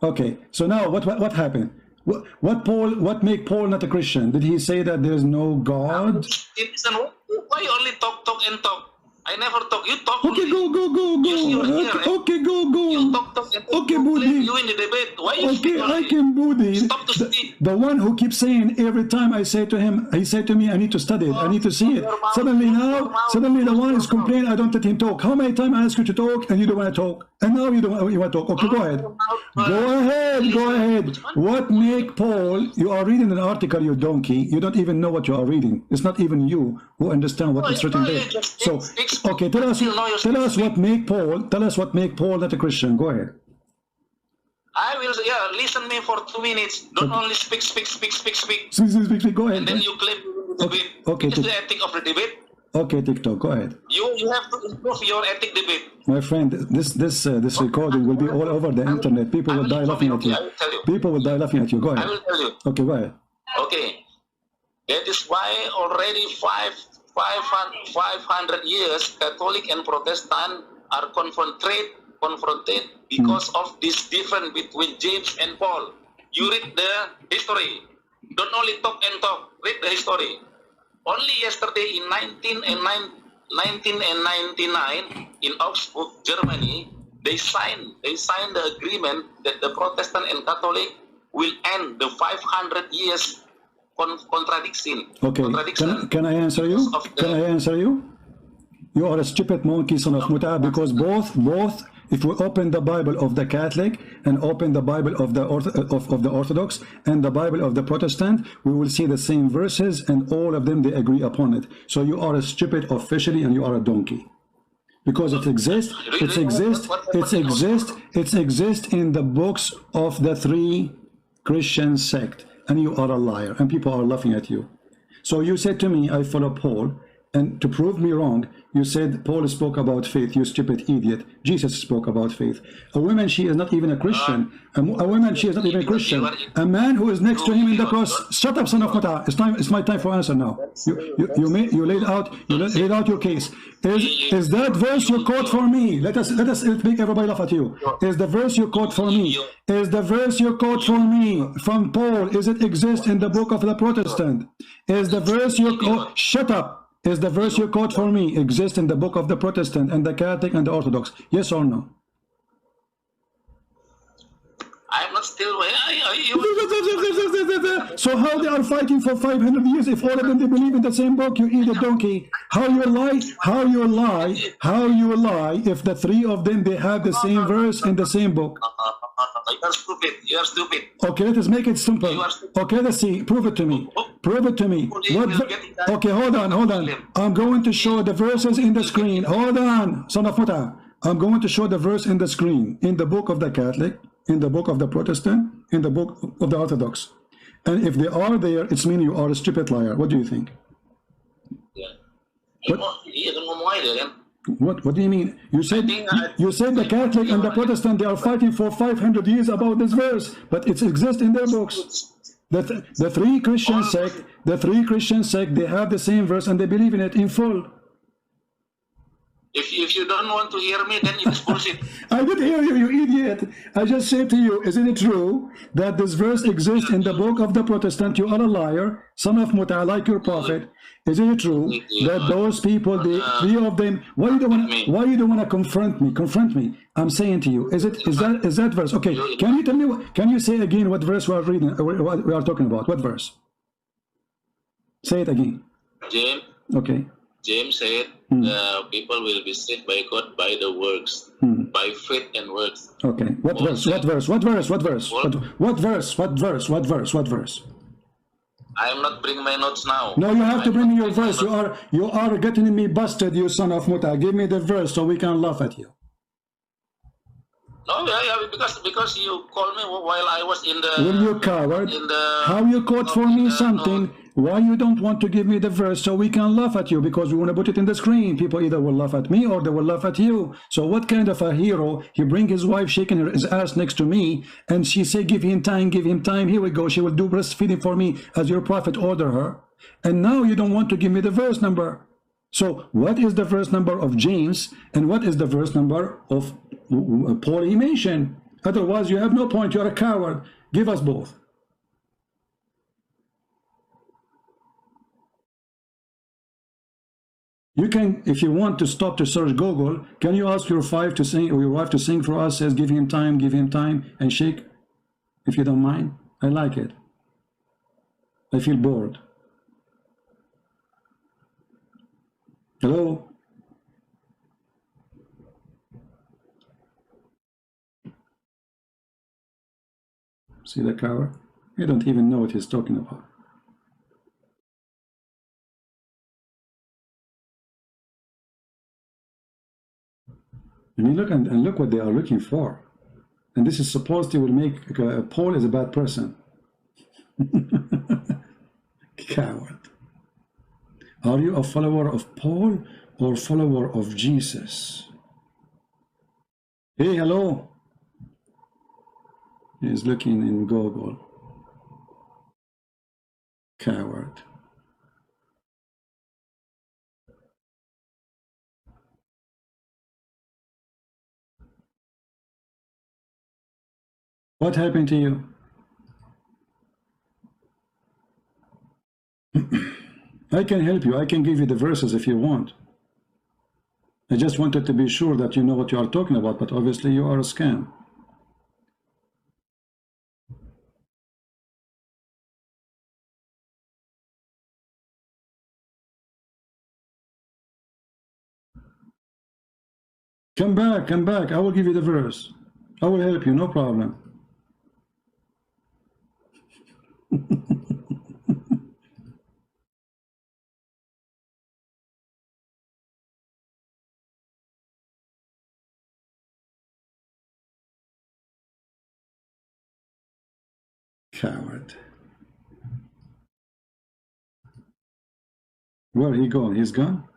Okay. So now what happened? What make Paul not a Christian? Did he say that there is no God? Listen, why you only talk and talk? I never talk. You talk. Okay, go. Okay, go. You talk and talk. Okay, BUDI. You in the debate. Why you okay, I can BUDI. Stop to speak. The one who keeps saying every time I say to him, he said to me, I need to study it. I need to see it. Suddenly the one is complaining. I don't let him talk. How many times I ask you to talk and you don't want to talk? And now you want to talk. Okay, go ahead. Go ahead. What make Paul? You are reading an article, you donkey. You don't even know what you are reading. It's not even you who understand what is written there. So, okay, tell us what make Paul. Tell us what make Paul not a Christian. Go ahead. I will. Yeah, listen me for 2 minutes. Don't only speak. Speak. Go ahead. And then you claim the debate. Okay. It's the ethic of the debate. Okay, TikTok. Go ahead. You have to improve your ethic debate. My friend, this recording will be all over the internet. People will die laughing at you. I will tell you. People will die laughing at you. Go ahead. I will tell you. Okay, go ahead. Okay. That is why already 500 years Catholic and Protestant are confronted because of this difference between James and Paul. You read the history. Don't only talk and talk. Read the history. Only yesterday in 1999 in Augsburg, Germany, they signed the agreement that the Protestant and Catholic will end the 500 years contradiction. Okay. Can I answer you? Can I answer you? You are a stupid monkey, son of Muta, because both. If we open the Bible of the Catholic and open the Bible of the Orthodox and the Bible of the Protestant, we will see the same verses, and all of them, they agree upon it. So you are a stupid officially, and you are a donkey. Because it exists in the books of the 3 Christian sect, and you are a liar, and people are laughing at you. So you said to me, I follow Paul, and to prove me wrong, you said Paul spoke about faith, you stupid idiot. Jesus spoke about faith. A woman, she is not even a Christian. A woman, she is not even a Christian. A man who is next to him in the cross. Shut up, son of Mata. It's my time for answer now. You laid out your case. Is that verse you quote for me? Let make everybody laugh at you. Is the verse you quote for me? Is the verse you quote for me from Paul? Is it exist in the book of the Protestant? Is the verse you quote? Shut up. Is the verse you quote for me exist in the book of the Protestant and the Catholic and the Orthodox? Yes or no? I'm not still. So how they are fighting for 500 years if all of them they believe in the same book? You idiot donkey. How you lie if the 3 of them they have the same verse in the same book? You are stupid. Okay, let us make it simple. Okay, let's see. Prove it to me. Okay, hold on. I'm going to show the verses in the screen. Hold on, son of Muta. I'm going to show the verse in the screen in the book of the Catholic, in the book of the Protestant, in the book of the Orthodox. And if they are there, it's mean you are a stupid liar. What do you think? What do you mean? You said the Catholic and the Protestant, they are fighting for 500 years about this verse, but it exists in their books. The 3 Christian sect, they have the same verse and they believe in it in full. If you don't want to hear me, then it's bullshit. I did hear you, you idiot. I just said to you, isn't it true that this verse exists in the book of the Protestant? You are a liar, son of Muta, like your prophet. Isn't it true that those people, the three of them, why you don't want to confront me? Confront me. I'm saying to you, is that verse? Okay, can you tell me, can you say again what verse we are reading, what we are talking about? What verse? Say it again. James. Okay. James said, people will be saved by God by the works, by faith and works. Okay. What verse? What verse? What verse? What verse? What verse? What verse? What verse? What verse? I am not bringing my notes now. No, you have to bring me your verse. You are getting me busted, you son of Muta. Give me the verse so we can laugh at you. No, yeah, because you called me while I was in the... Will you coward? How you quote for me something, why you don't want to give me the verse so we can laugh at you? Because we want to put it in the screen. People either will laugh at me or they will laugh at you. So what kind of a hero? He bring his wife shaking his ass next to me and she say, give him time, give him time. Here we go. She will do breastfeeding for me as your prophet order her. And now you don't want to give me the verse number. So what is the verse number of James and what is the verse number of Paul he mentioned? Otherwise you have no point. You're a coward. Give us both. You can, if you want to stop to search Google, can you ask your wife to sing, or your wife to sing for us? Says give him time, and shake, if you don't mind. I like it. I feel bored. Hello? See the coward? You don't even know what he's talking about. I mean, look and look what they are looking for. And this is supposed to will make Paul is a bad person. Coward. Are you a follower of Paul or follower of Jesus? Hey, hello. He's looking in Google. Coward. What happened to you? I can help you. I can give you the verses if you want. I just wanted to be sure that you know what you are talking about, but obviously you are a scam. Come back, come back. I will give you the verse. I will help you, no problem. Coward. Where he gone? He's gone?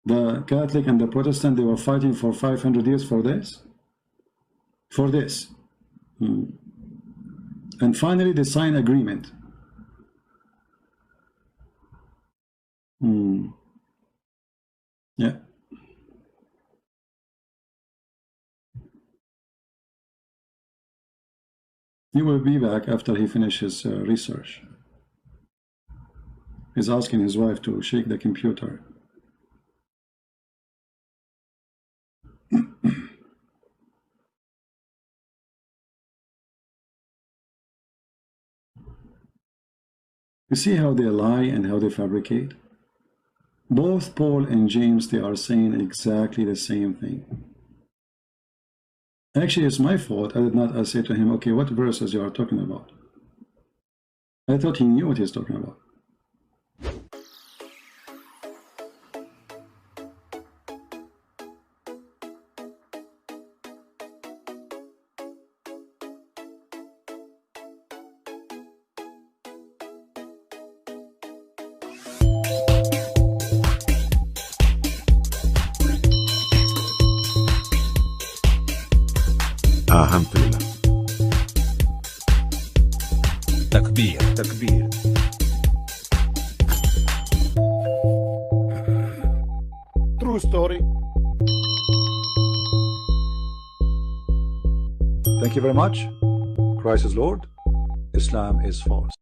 The Catholic and the Protestant, they were fighting for 500 years for this? For this. And finally they signed agreement. Yeah. He will be back after he finishes research. He's asking his wife to shake the computer. You see how they lie and how they fabricate? Both Paul and James, they are saying exactly the same thing. Actually, it's my fault. I did not say to him, okay, what verses you are talking about? I thought he knew what he's talking about. Alhamdulillah. Takbir. Takbir. True story. Thank you very much. Christ is Lord. Islam is false.